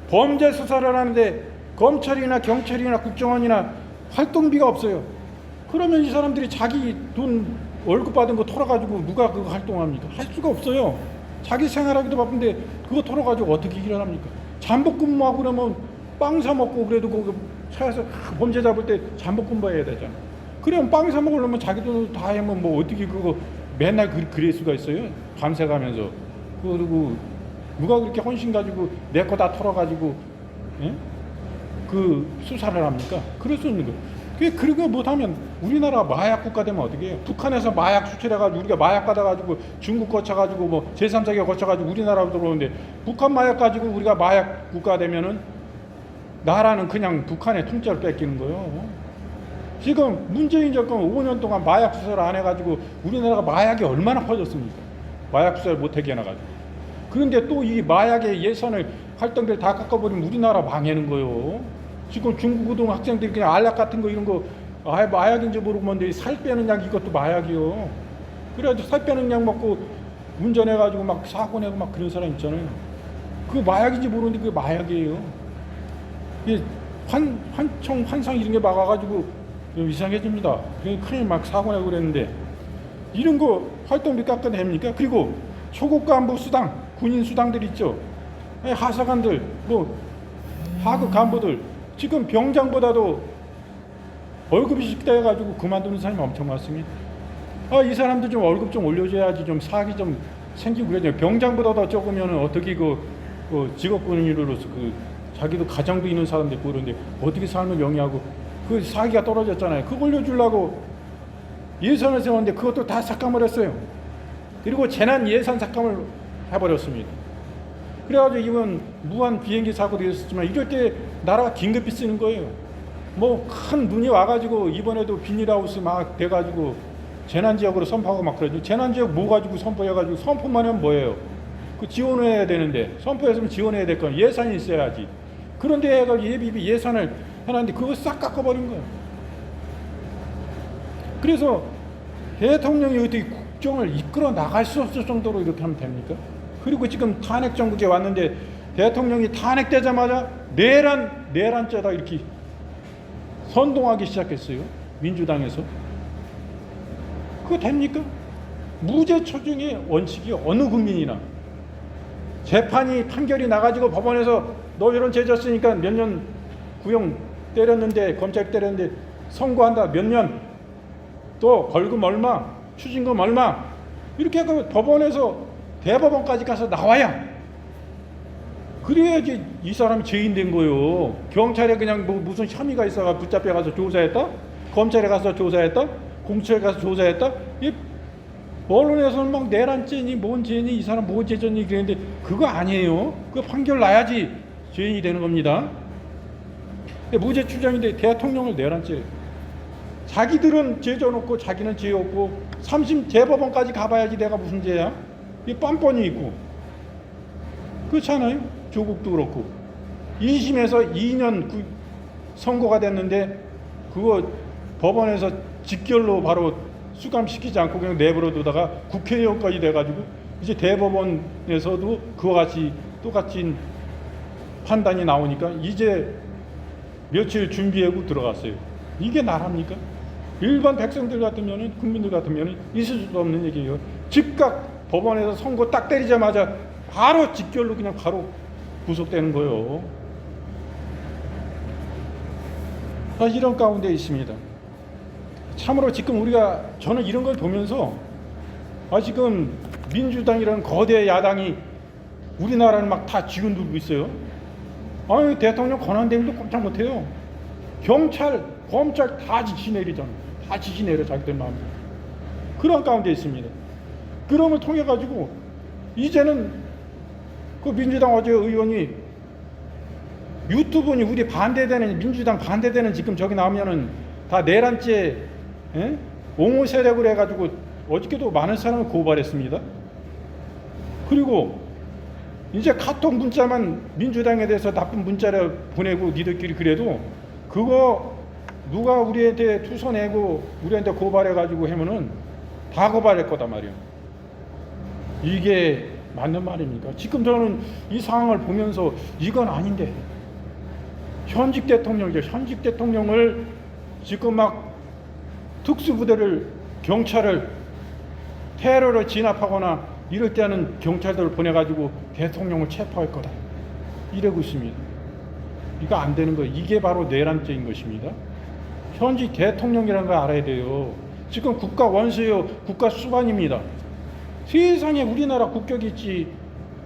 범죄 수사를 하는데 검찰이나 경찰이나 국정원이나 활동비가 없어요. 그러면 이 사람들이 자기 돈 월급 받은 거 털어가지고 누가 그거 활동합니까? 할 수가 없어요. 자기 생활하기도 바쁜데 그거 털어가지고 어떻게 일을 합니까? 잠복근무하고 그러면 빵 사 먹고 그래도 그 차에서 범죄 잡을 때 잠복근무해야 되잖아. 그러면 빵 사 먹으려면 자기 돈을 다 하면 어떻게 그거 맨날 그럴 수가 있어요? 밤새 가면서. 그리고 누가 그렇게 헌신 가지고 내 거 다 털어가지고 그 수사를 합니까? 그럴 수 있는 거예요. 그리고 못하면 우리나라 마약 국가 되면 어떻게 해요? 북한에서 마약 수출해가지고 우리가 마약 받아가지고 중국 거쳐가지고 제3세계 거쳐가지고 우리나라로 들어오는데 북한 마약 가지고 우리가 마약 국가 되면은 나라는 그냥 북한의 통째로 뺏기는 거예요. 지금 문재인 정권 5년 동안 마약 수사를 안 해가지고 우리나라가 마약이 얼마나 퍼졌습니까? 마약 수사를 못하게 해놔가지고. 그런데 또 이 마약의 예산을 활동비를 다 깎아버리면 우리나라 망하는 거예요. 지금 중고등 학생들이 그냥 알약 같은 거 이런 거 마약인지 모르고 뭔데 살 빼는 약 이것도 마약이요. 그래가지고 살 빼는 약 먹고 운전해가지고 막 사고 내고 막 그런 사람 있잖아요. 그 마약인지 모르는데 그게 마약이에요. 이게 환청 이런 게 막아가지고 이상해집니다. 큰일 막 사고 내고 그랬는데 이런 거 활동비 깎아냅니까? 그리고 초급 간부 수당, 군인 수당들 있죠. 하사관들, 하급 간부들 지금 병장보다도 월급이 식대해가지고 그만두는 사람이 엄청 많습니다. 이 사람들 좀 월급 좀 올려줘야지 좀 사기 좀 생기고 그러죠. 병장보다 더 적으면 어떻게 직업군인으로서 자기도 가정도 있는 사람들 있고 그런데 어떻게 삶을 영위하고 그 사기가 떨어졌잖아요. 그거 올려주려고 예산을 세웠는데 그것도 다 삭감을 했어요. 그리고 재난 예산 삭감을 해버렸습니다. 그래가지고 이번 무한 비행기 사고도 있었지만 이럴 때 나라가 긴급히 쓰는 거예요. 큰 눈이 와가지고 이번에도 비닐하우스 막 돼가지고 재난지역으로 선포하고 막 그러죠. 재난지역 가지고 선포해가지고 선포만 하면 뭐예요? 그 지원해야 되는데 선포했으면 지원해야 될 건 예산이 있어야지. 그런데 해가지고 예비비 예산을 해놨는데 그거 싹 깎아버린 거예요. 그래서 대통령이 어떻게 국정을 이끌어 나갈 수 없을 정도로 이렇게 하면 됩니까? 그리고 지금 탄핵 정국에 왔는데 대통령이 탄핵되자마자 내란죄다 이렇게 선동하기 시작했어요. 민주당에서. 그거 됩니까? 무죄 추정의 원칙이 어느 국민이나 재판이 판결이 나가지고 법원에서 너 이런 죄 졌으니까 몇 년 구형 때렸는데 검찰이 때렸는데 선고한다 몇 년 또 벌금 얼마 추징금 얼마 이렇게 하고 법원에서 대법원까지 가서 나와야 그래야지 이 사람이 죄인 된 거예요. 경찰에 그냥 무슨 혐의가 있어가 붙잡혀 가서 조사했다? 검찰에 가서 조사했다? 공수처에 가서 조사했다? 언론에서는 막 내란죄니 뭔 죄니 이 사람 뭐 죄졌니 그랬는데 그거 아니에요. 그 판결 나야지 죄인이 되는 겁니다. 무죄 추정인데 대통령을 내란죄. 자기들은 죄 져놓고 자기는 죄 없고 3심 대법원까지 가봐야지 내가 무슨 죄야? 이 뻔뻔히 있고 그렇잖아요. 조국도 그렇고 2심에서 2년 선고가 됐는데 그거 법원에서 직결로 바로 수감시키지 않고 그냥 내버려 두다가 국회의원까지 돼가지고 이제 대법원에서도 그와 같이 똑같은 판단이 나오니까 이제 며칠 준비하고 들어갔어요. 이게 나랍니까? 일반 백성들 같으면은, 국민들 같으면은 있을 수도 없는 얘기예요. 즉각 법원에서 선고 딱 때리자마자 바로 직결로 그냥 바로 구속되는 거예요. 이런 가운데 있습니다. 참으로 지금 저는 이런 걸 보면서 지금 민주당이라는 거대 야당이 우리나라를 막 다 쥐어들고 있어요. 대통령 권한대행도 꼼짝 못해요. 경찰, 검찰 다 지시내리잖아. 다 지시내려 자기들 마음대로. 그런 가운데 있습니다. 그럼을 통해 가지고 이제는 그 민주당 어제 의원이 유튜브니 우리 반대되는 민주당 반대되는 지금 저기 나오면은 다 내란죄 옹호 세력을 해가지고 어저께도 많은 사람을 고발했습니다. 그리고 이제 카톡 문자만 민주당에 대해서 나쁜 문자를 보내고 니들끼리 그래도 그거 누가 우리한테 투서내고 우리한테 고발해가지고 하면은 다 고발할 거다 말이에요. 이게 맞는 말입니까? 지금 저는 이 상황을 보면서 이건 아닌데 현직 대통령이죠. 현직 대통령을 지금 막 특수부대를 경찰을 테러를 진압하거나 이럴 때는 경찰들을 보내가지고 대통령을 체포할 거다 이러고 있습니다. 이거 안 되는 거예요. 이게 바로 내란죄인 것입니다. 현직 대통령이라는 걸 알아야 돼요. 지금 국가 원수요, 국가 수반입니다. 세상에 우리나라 국격이 있지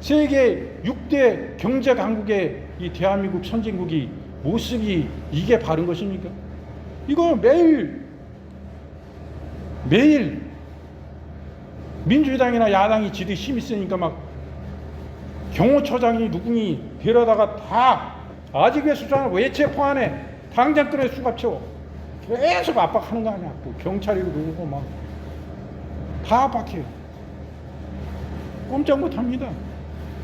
세계 6대 경제 강국의 이 대한민국 선진국이 모습이 이게 바른 것입니까? 이거 매일 민주당이나 야당이 지들 힘이 세니까 막 경호처장이 누구니 데려다가 다 아직 왜 수장을 왜 체포하네 당장 끌어 수갑 채워 계속 압박하는 거 아니야. 경찰이고 누구고 막 다 압박해요. 꼼짝 못합니다.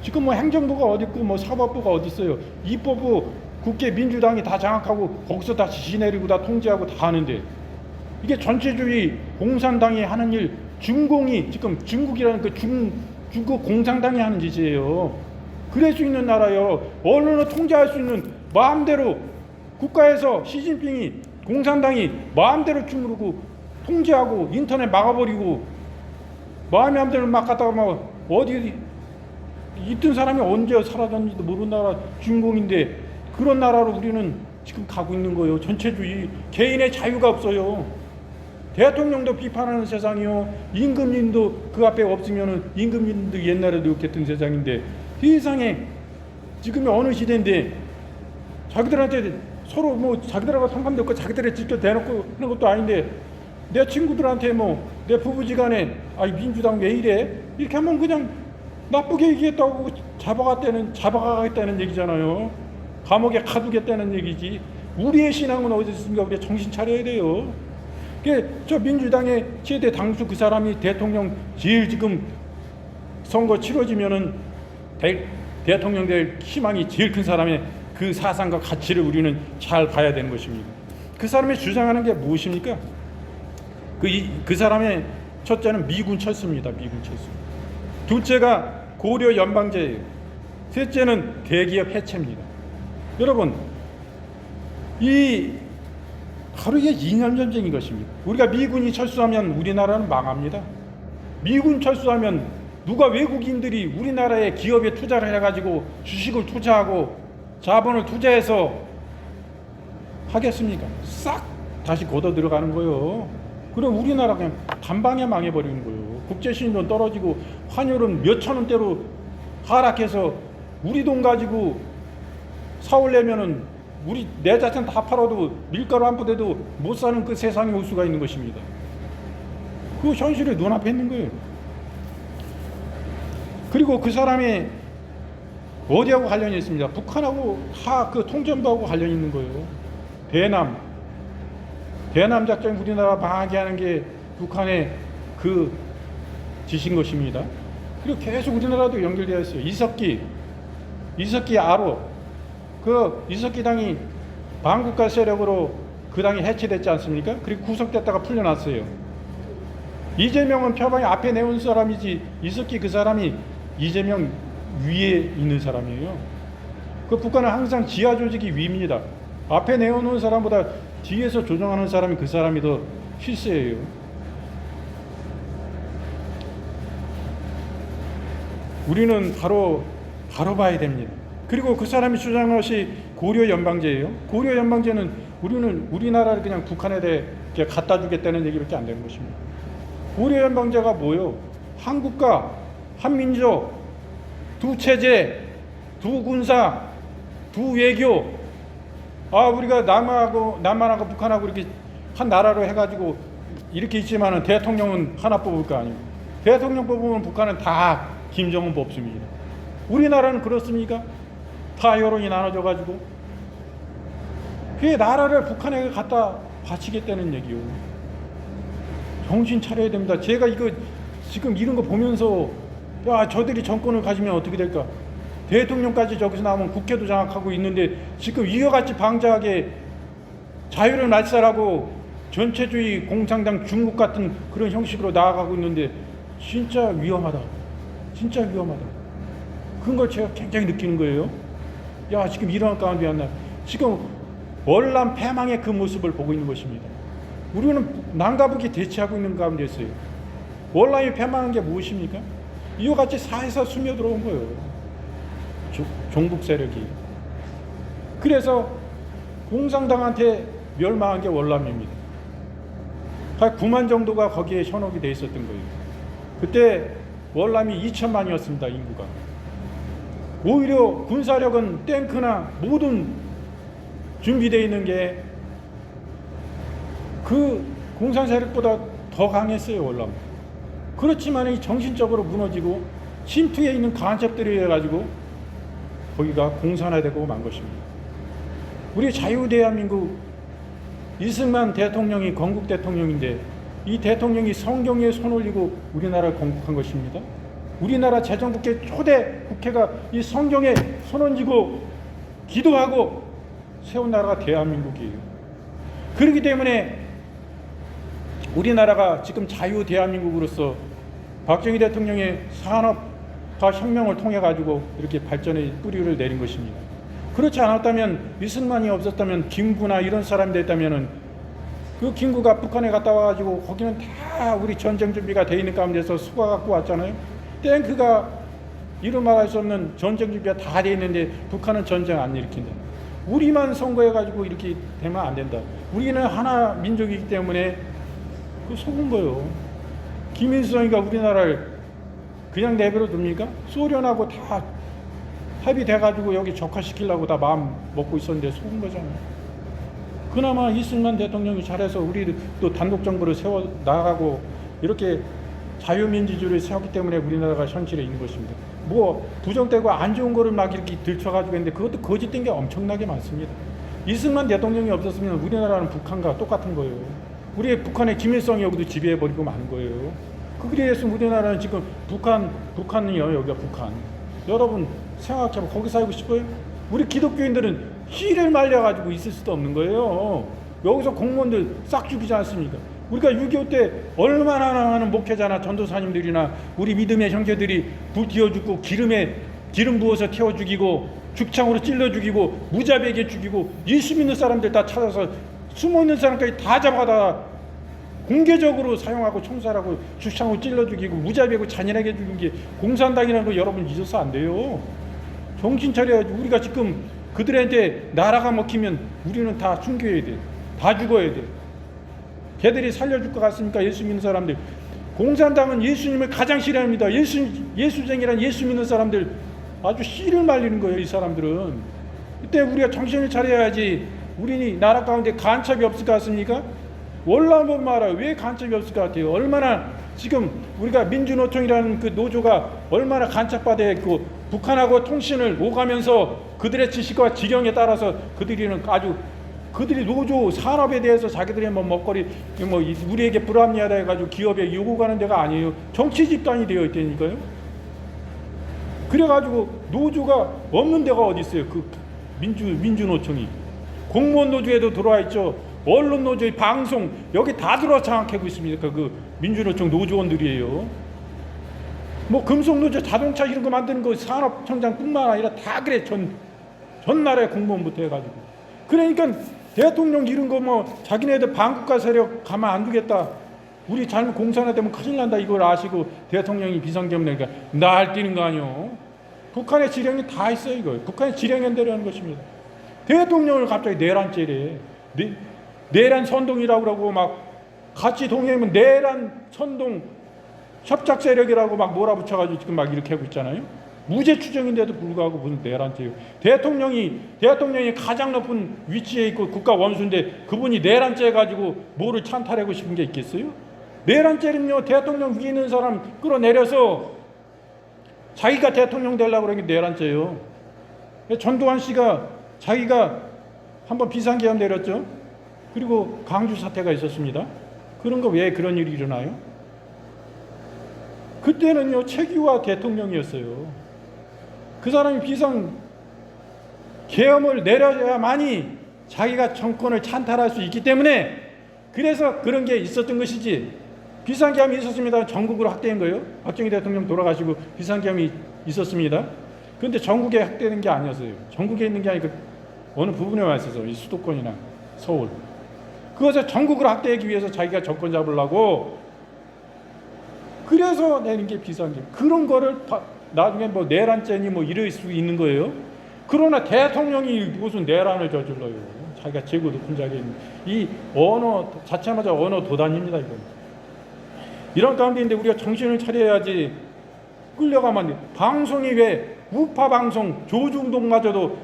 지금 뭐 행정부가 어디 있고 뭐 사법부가 어디 있어요. 입법부 국회 민주당이 다 장악하고 거기서 다 지시 내리고 다 통제하고 다 하는데 이게 전체주의 공산당이 하는 일 중공이 지금 중국이라는 그 중국 공산당이 하는 짓이에요. 그럴 수 있는 나라요. 언론을 통제할 수 있는 마음대로 국가에서 시진핑이 공산당이 마음대로 주무르고 통제하고 인터넷 막아버리고 마음대로 막 갖다가 막 어디 있던 사람이 언제 사라졌는지도 모르는 나라 중공인데 그런 나라로 우리는 지금 가고 있는 거예요. 전체주의 개인의 자유가 없어요. 대통령도 비판하는 세상이요. 임금님도 그 앞에 없으면은 임금님도 옛날에도 욕했던 세상인데 세상에 지금이 어느 시대인데 자기들한테 서로 뭐 자기들하고 상관도 없고 자기들의 직접 대놓고 하는 것도 아닌데 내 친구들한테 뭐 내 부부지간에 민주당 왜 이래 이렇게 하면 그냥 나쁘게 얘기했다고 잡아가겠다는 얘기잖아요. 감옥에 가두겠다는 얘기지. 우리의 신앙은 어디 있습니까? 우리 정신 차려야 돼요. 저 민주당의 최대 당수 그 사람이 대통령 제일 지금 선거 치러지면은 대통령 될 희망이 제일 큰 사람의 그 사상과 가치를 우리는 잘 봐야 되는 것입니다. 그 사람이 주장하는 게 무엇입니까? 그 사람의 첫째는 미군 철수입니다. 미군 철수. 둘째가 고려 연방제예요. 셋째는 대기업 해체입니다. 여러분, 바로 이게 이념 전쟁인 것입니다. 우리가 미군이 철수하면 우리나라는 망합니다. 미군 철수하면 누가 외국인들이 우리나라의 기업에 투자를 해가지고 주식을 투자하고 자본을 투자해서 하겠습니까? 싹 다시 걷어 들어가는 거예요. 그럼 우리나라 그냥 단방에 망해버리는 거예요. 국제신용 떨어지고 환율은 몇천 원대로 하락해서 우리 돈 가지고 사올려면은 우리 내 자산 다 팔아도 밀가루 한 푸대도 못 사는 그 세상에 올 수가 있는 것입니다. 그 현실이 눈앞에 있는 거예요. 그리고 그 사람이 어디하고 관련이 있습니다. 북한하고 다 그 통전부하고 관련이 있는 거예요. 대남 작전 우리나라 망하게 하는 게 북한의 그 짓인 것입니다. 그리고 계속 우리나라도 연결되어 있어요. 이석기 이석기 알아. 그 이석기 당이 반국가 세력으로 그 당이 해체됐지 않습니까? 그리고 구속됐다가 풀려났어요. 이재명은 표방이 앞에 내온 사람이지 이석기 그 사람이 이재명 위에 있는 사람이에요. 그 북한은 항상 지하 조직이 위입니다. 앞에 내어놓은 사람보다 뒤에서 조정하는 사람이 그 사람이 더 필수예요. 우리는 바로 봐야 됩니다. 그리고 그 사람이 주장한 것이 고려 연방제예요. 고려 연방제는 우리나라를 그냥 북한에 대해 갖다 주겠다는 얘기밖에 안 되는 것입니다. 고려 연방제가 뭐요? 한 국가, 한 민족, 두 체제, 두 군사, 두 외교. 우리가 남한하고 북한하고 이렇게 한 나라로 해가지고 이렇게 있지만은 대통령은 하나 뽑을 거 아니고, 대통령 뽑으면 북한은 다 김정은 뽑습니다. 우리나라는 그렇습니까? 다 여론이 나눠져가지고 그 나라를 북한에 갖다 바치겠다는 얘기요. 정신 차려야 됩니다. 제가 이거 지금 이런 거 보면서 저들이 정권을 가지면 어떻게 될까? 대통령까지 저기서 나오면 국회도 장악하고 있는데 지금 이와 같이 방자하게 자유를 말살하고 전체주의 공산당 중국 같은 그런 형식으로 나아가고 있는데 진짜 위험하다. 진짜 위험하다. 그런 걸 제가 굉장히 느끼는 거예요. 지금 이런 가운데 왔나. 지금 월남 패망의 그 모습을 보고 있는 것입니다. 우리는 남과 북이 대치하고 있는 가운데 있어요. 월남이 패망한 게 무엇입니까? 이와 같이 사에서 스며들어온 거예요. 종북 세력이. 그래서 공산당한테 멸망한 게 월남입니다. 한 9만 정도가 거기에 현혹이 돼 있었던 거예요. 그때 월남이 2천만이었습니다. 인구가. 오히려 군사력은 탱크나 모든 준비되어 있는 게 그 공산 세력보다 더 강했어요. 월남. 그렇지만 이 정신적으로 무너지고 침투해 있는 간첩들이 해가지고 거기가 공산화되고 만 것입니다. 우리 자유대한민국 이승만 대통령이 건국 대통령인데 이 대통령이 성경에 손 올리고 우리나라를 건국한 것입니다. 우리나라 재정국회 초대 국회가 이 성경에 손 얹고 기도하고 세운 나라가 대한민국이에요. 그렇기 때문에 우리나라가 지금 자유 대한민국으로서 박정희 대통령의 산업화 혁명을 통해 가지고 이렇게 발전의 뿌리를 내린 것입니다. 그렇지 않았다면 이승만이 없었다면 김구나 이런 사람이 됐다면은 그 김구가 북한에 갔다 와가지고 거기는 다 우리 전쟁 준비가 돼 있는 가운데서 수가 갖고 왔잖아요. 탱크가 이루 말할 수 없는 전쟁 준비가 다 돼 있는데 북한은 전쟁 안 일으킨다. 우리만 선거해가지고 이렇게 되면 안 된다. 우리는 하나 민족이기 때문에 그 속은 거예요. 김일성이가 우리나라를 그냥 내버려 둡니까? 소련하고 다 합의돼가지고 여기 적화시키려고 다 마음 먹고 있었는데 속은 거잖아요. 그나마 이승만 대통령이 잘해서 우리 또 단독 정부를 세워 나가고 이렇게 자유민주주의를 세웠기 때문에 우리나라가 현실에 있는 것입니다. 뭐 부정되고 안 좋은 거를 막 이렇게 들춰가지고 했는데 그것도 거짓된 게 엄청나게 많습니다. 이승만 대통령이 없었으면 우리나라는 북한과 똑같은 거예요. 우리 북한의 김일성이 여기도 지배해버리고 마는 거예요. 그래서 우리나라는 지금 북한이요. 여기가 북한. 여러분 생각해보면 거기 살고 싶어요? 우리 기독교인들은 희를 말려가지고 있을 수도 없는 거예요. 여기서 공무원들 싹 죽이지 않습니까? 우리가 6.25 때 얼마나 많은 목회자나 전도사님들이나 우리 믿음의 형제들이 불 띄워 죽고 기름 부어서 태워 죽이고 죽창으로 찔러 죽이고 무자비하게 죽이고 예수 믿는 사람들 다 찾아서 숨어 있는 사람까지 다 잡아다 공개적으로 사용하고 총살하고 죽창으로 찔러 죽이고 무자비하고 잔인하게 죽인 게 공산당이라는 거 여러분 잊어서 안 돼요. 정신 차려야지. 우리가 지금 그들한테 나라가 먹히면 우리는 다 숨겨야 돼. 다 죽어야 돼. 걔들이 살려줄 것 같습니까? 예수 믿는 사람들. 공산당은 예수님을 가장 싫어합니다. 예수쟁이란 예수 믿는 사람들 아주 씨를 말리는 거예요. 이 사람들은. 이때 우리가 정신을 차려야지. 우리 나라 가운데 간첩이 없을 것 같습니까? 월남은 말아요. 왜 간첩이 없을 것 같아요? 얼마나 지금 우리가 민주노총이라는 그 노조가 얼마나 간첩받아 있고 북한하고 통신을 오가면서 그들의 지식과 지령에 따라서 그들이는 아주 그들이 노조 산업에 대해서 자기들의 뭐 먹거리 뭐 우리에게 불합리하다 해가지고 기업에 요구하는 데가 아니에요. 정치 집단이 되어 있다니까요. 그래가지고 노조가 없는 데가 어디 있어요? 그 민주노총이 공무원 노조에도 들어와 있죠. 언론 노조의 방송 여기 다 들어와 장악하고 있습니다. 그 민주노총 노조원들이에요. 뭐 금속노조 자동차 이런 거 만드는 거 산업청장뿐만 아니라 다 그래. 전 나라의 공무원부터 해가지고. 그러니까 대통령 이런 거 뭐 자기네들 반국가 세력 가만 안 두겠다. 우리 잘못 공산화 되면 큰일 난다. 이걸 아시고 대통령이 비상계엄 내니까 날뛰는 거 아니요. 북한의 지령이 다 있어요. 이거 북한의 지령연대로 하는 것입니다. 대통령을 갑자기 내란죄래. 내란 선동이라고 그러고 막 같이 동행하면 내란 선동 협작 세력이라고 막 몰아붙여가지고 지금 막 이렇게 하고 있잖아요. 무죄 추정인데도 불구하고 무슨 내란죄요. 대통령이 가장 높은 위치에 있고 국가 원수인데 그분이 내란죄 가지고 뭐를 찬탈하고 싶은 게 있겠어요? 내란죄는요, 대통령 위에 있는 사람 끌어내려서 자기가 대통령 되려고 그러는 게 내란죄예요. 전두환 씨가 자기가 한번 비상계엄 내렸죠. 그리고 강주 사태가 있었습니다. 그런 거 왜 그런 일이 일어나요? 그때는요, 최규하 대통령이었어요. 그 사람이 비상계엄을 내려야만이 자기가 정권을 찬탈할 수 있기 때문에 그래서 그런 게 있었던 것이지. 비상계엄이 있었습니다. 전국으로 확대한 거예요. 박정희 대통령 돌아가시고 비상계엄이 있었습니다. 그런데 전국에 확대된 게 아니었어요. 전국에 있는 게 아니고 어느 부분에만 있어서 이 수도권이나 서울. 그것을 전국으로 확대하기 위해서 자기가 정권 잡으려고 그래서 내는 게 비상계엄. 그런 거를 나중에 뭐 내란죄니 뭐 이럴 수 있는 거예요. 그러나 대통령이 무슨 내란을 저질러요. 자기가 최고 높은 자리에 있는 이 언어 자체마저 언어 도단입니다. 이건. 이런 가운데인데 우리가 정신을 차려야지. 끌려가면 안 돼. 방송이 왜 우파 방송 조중동마저도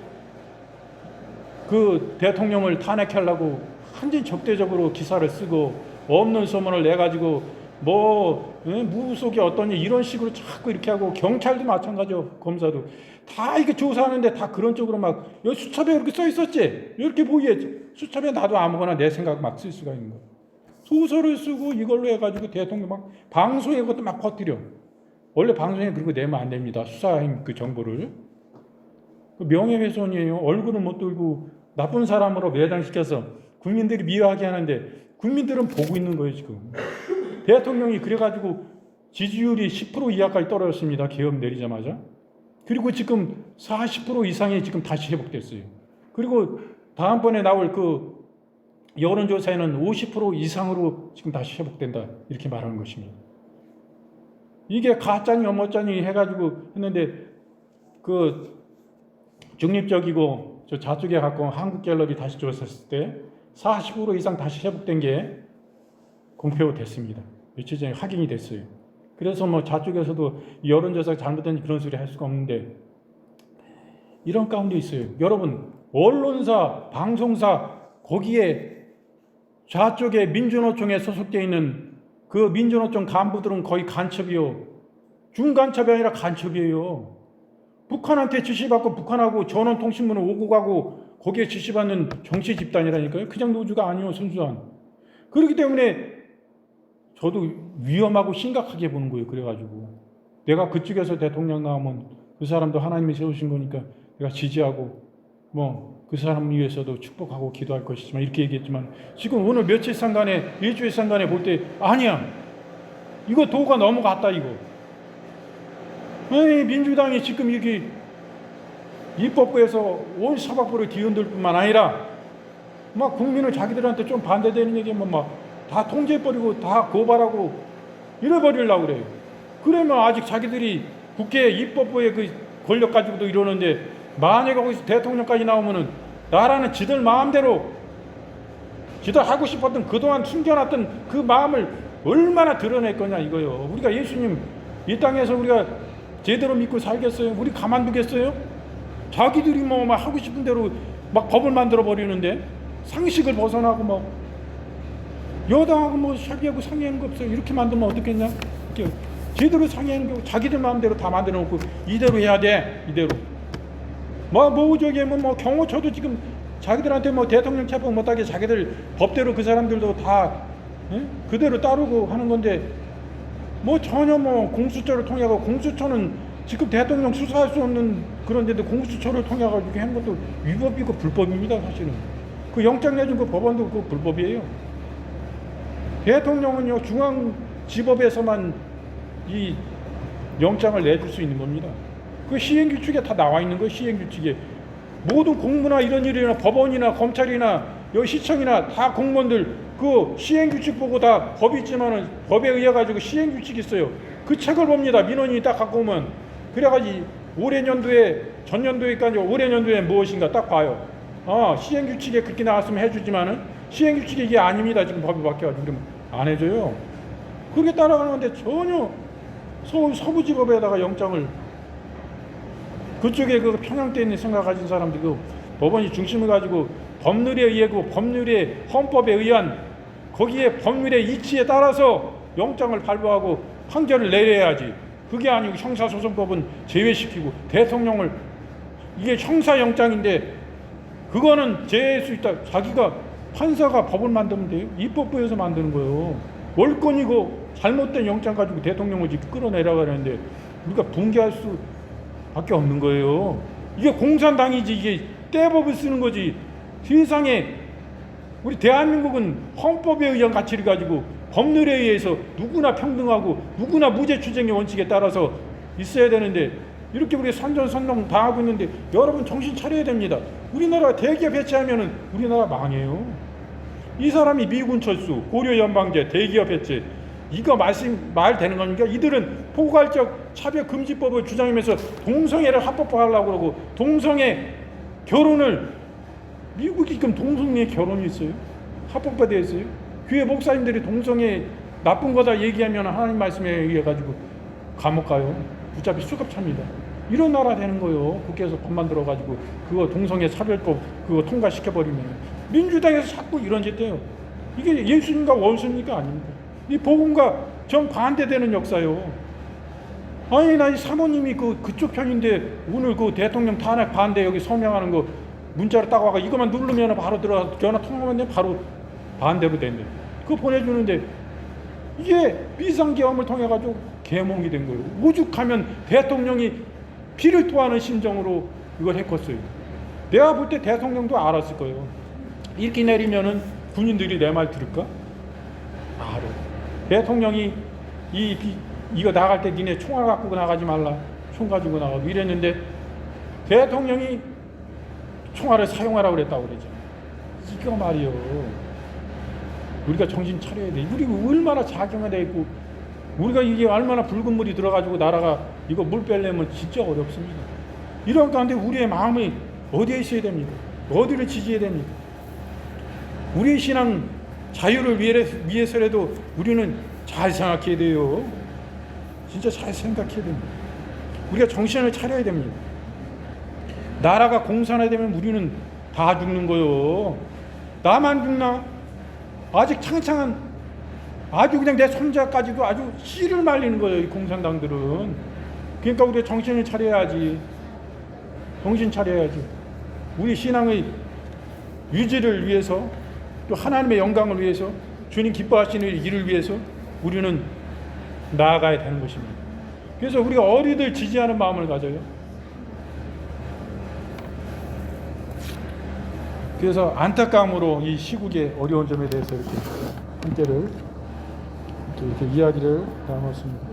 그 대통령을 탄핵하려고 완전 적대적으로 기사를 쓰고 없는 소문을 내가지고 뭐 무속이 어떠니 이런 식으로 자꾸 이렇게 하고 경찰도 마찬가지요. 검사도 다 이게 조사하는데 다 그런 쪽으로 막 여기 수첩에 이렇게 써 있었지. 이렇게 보이겠지. 수첩에 나도 아무거나 내 생각 막 쓸 수가 있는 거. 소설을 쓰고 이걸로 해가지고 대통령 막 방송에 그것도 막 퍼뜨려. 원래 방송에 그런 거 내면 안 됩니다. 수사행 그 정보를. 그 명예훼손이에요. 얼굴을 못 들고 나쁜 사람으로 매장시켜서 국민들이 미워하게 하는데 국민들은 보고 있는 거예요 지금. 대통령이 그래가지고 지지율이 10% 이하까지 떨어졌습니다. 계엄 내리자마자. 그리고 지금 40% 이상이 지금 다시 회복됐어요. 그리고 다음번에 나올 그 여론조사에는 50% 이상으로 지금 다시 회복된다 이렇게 말하는 것입니다. 이게 가짜니 어머짜니 해가지고 했는데 그 중립적이고 저 좌측에 갖고 한국갤럽이 다시 조사했을 때 40% 이상 다시 회복된 게 공표됐습니다. 며칠 전에 확인이 됐어요. 그래서 뭐 좌측에서도 여론조사가 잘못된 그런 소리 할 수가 없는데 이런 가운데 있어요. 여러분 언론사, 방송사 거기에 좌쪽에 민주노총에 소속되어 있는 그 민주노총 간부들은 거의 간첩이요. 중간첩이 아니라 간첩이에요. 북한한테 지시받고 북한하고 전원통신문을 오고 가고 거기에 지시받는 정치 집단이라니까요. 그냥 노조가 아니요. 순수한. 그렇기 때문에 저도 위험하고 심각하게 보는 거예요. 그래가지고 내가 그쪽에서 대통령 나오면 그 사람도 하나님이 세우신 거니까 내가 지지하고 뭐 그 사람 위해서도 축복하고 기도할 것이지만 이렇게 얘기했지만 지금 오늘 며칠 상간에 일주일 상간에 볼 때 아니야. 이거 도가 넘어갔다 이거. 아니 민주당이 지금 이게 입법부에서 온 사법부를 뒤흔들 뿐만 아니라 막 국민을 자기들한테 좀 반대되는 얘기면 막 다 통제해버리고 다 고발하고 이래버리려고 그래요. 그러면 아직 자기들이 국회 입법부의 그 권력 가지고도 이러는데 만약에 거기서 대통령까지 나오면은 나라는 지들 마음대로 지들 하고 싶었던 그동안 숨겨놨던 그 마음을 얼마나 드러낼 거냐 이거요. 우리가 예수님 이 땅에서 우리가 제대로 믿고 살겠어요? 우리 가만두겠어요? 자기들이 뭐 막 하고 싶은 대로 막 법을 만들어 버리는데 상식을 벗어나고 뭐 여당하고 뭐 협의하고 상의하는 거 없어요. 이렇게 만들면 어떻겠냐? 이렇게 제대로 상의하는 게 자기들 마음대로 다 만들어 놓고 이대로 해야 돼. 이대로. 뭐 저기 뭐 경호처도 지금 자기들한테 뭐 대통령 체포 못하게 자기들 법대로 그 사람들도 다 그대로 따르고 하는 건데 뭐 전혀 뭐 공수처를 통해서 공수처는 지금 대통령 수사할 수 없는 그런 데도 공수처를 통해 가지고 한 것도 위법이고 불법입니다. 사실은 그 영장 내준 그 법원도 그 불법이에요. 대통령은요 중앙지법에서만 이 영장을 내줄 수 있는 겁니다. 그 시행규칙에 다 나와 있는 거예요. 시행규칙에 모든 공무나 이런 일이나 법원이나 검찰이나 여기 시청이나 다 공무원들 그 시행규칙 보고 다 법이 있지만은 법에 의해 가지고 시행규칙이 있어요. 그 책을 봅니다. 민원인이 딱 갖고 오면 그래가지고 올해 년도에 전년도에까지 올해 년도에 무엇인가 딱 봐요. 시행규칙에 그렇게 나왔으면 해주지만은 시행규칙이 이게 아닙니다. 지금 법이 바뀌어가지고 그러면 안 해줘요. 그렇게 따라가는데 전혀 서울 서부지법에다가 영장을 그쪽에 그 편향돼 있는 생각 가진 사람들이 그 법원이 중심을 가지고 법률에 의해 그 법률의 헌법에 의한 거기에 법률의 이치에 따라서 영장을 발부하고 판결을 내려야지. 그게 아니고 형사소송법은 제외시키고 대통령을 이게 형사영장인데 그거는 제외할 수 있다. 자기가 판사가 법을 만들면 돼요. 입법부에서 만드는 거예요. 월권이고 잘못된 영장 가지고 대통령을 지금 끌어내려고 하는데 우리가 붕괴할 수밖에 없는 거예요. 이게 공산당이지 이게 떼법을 쓰는 거지. 세상에 우리 대한민국은 헌법에 의한 가치를 가지고 법률에 의해서 누구나 평등하고 누구나 무죄 추정의 원칙에 따라서 있어야 되는데 이렇게 우리 선전선동 당하고 있는데 여러분 정신 차려야 됩니다. 우리나라가 대기업 해체하면은 우리나라 망해요. 이 사람이 미군 철수, 고려 연방제, 대기업 해체 이거 말 되는 겁니까? 이들은 포괄적 차별금지법을 주장하면서 동성애를 합법화하려고 그러고 동성애 결혼을 미국이 지금 동성애 결혼이 있어요? 합법화되어 있어요? 교회 목사님들이 동성애 나쁜 거다 얘기하면 하나님 말씀에 의해 가지고 감옥 가요. 붙잡히 수갑 찹니다. 이런 나라 되는 거예요. 국회에서 법 만들어 가지고 그거 동성애 차별법 그거 통과시켜 버리면 민주당에서 자꾸 이런 짓 해요. 이게 예수님과 원수입니까? 아닙니까? 이 복음과 정 반대되는 역사요. 아니 나 이 사모님이 그쪽 편인데 오늘 그 대통령 탄핵 반대 여기 서명하는 거 문자로 딱 와가 이것만 누르면 바로 들어가서 전화 통화하면 돼 바로 반대로 된대. 그거 보내주는데 이게 비상계엄을 통해 가지고 계몽이 된 거예요. 오죽하면 대통령이 피를 토하는 심정으로 이걸 했겠어요. 내가 볼 때 대통령도 알았을 거예요. 이렇게 내리면은 군인들이 내 말 들을까? 알아. 대통령이 이거 나갈 때 니네 총알 갖고 나가지 말라. 총 가지고 나가고 이랬는데 대통령이 총알을 사용하라고 그랬다고 그러죠. 이거 말이요. 우리가 정신 차려야 돼. 우리가 얼마나 자경화되어 있고 우리가 이게 얼마나 붉은 물이 들어가지고 나라가 이거 물 빼려면 진짜 어렵습니다. 이런 가운데 우리의 마음이 어디에 있어야 됩니까? 어디를 지지해야 됩니까? 우리의 신앙 자유를 위해서라도 우리는 잘 생각해야 돼요. 진짜 잘 생각해야 됩니다. 우리가 정신을 차려야 됩니다. 나라가 공산화되면 우리는 다 죽는 거요. 나만 죽나? 아직 창창한 아주 그냥 내 손자까지도 아주 씨를 말리는 거예요. 이 공산당들은. 그러니까 우리가 정신을 차려야지. 정신 차려야지. 우리 신앙의 유지를 위해서 또 하나님의 영광을 위해서 주님 기뻐하시는 일을 위해서 우리는 나아가야 되는 것입니다. 그래서 우리가 어리들 지지하는 마음을 가져요. 그래서 안타까움으로 이 시국의 어려운 점에 대해서 이렇게 함께를 이렇게 이야기를 나눴습니다.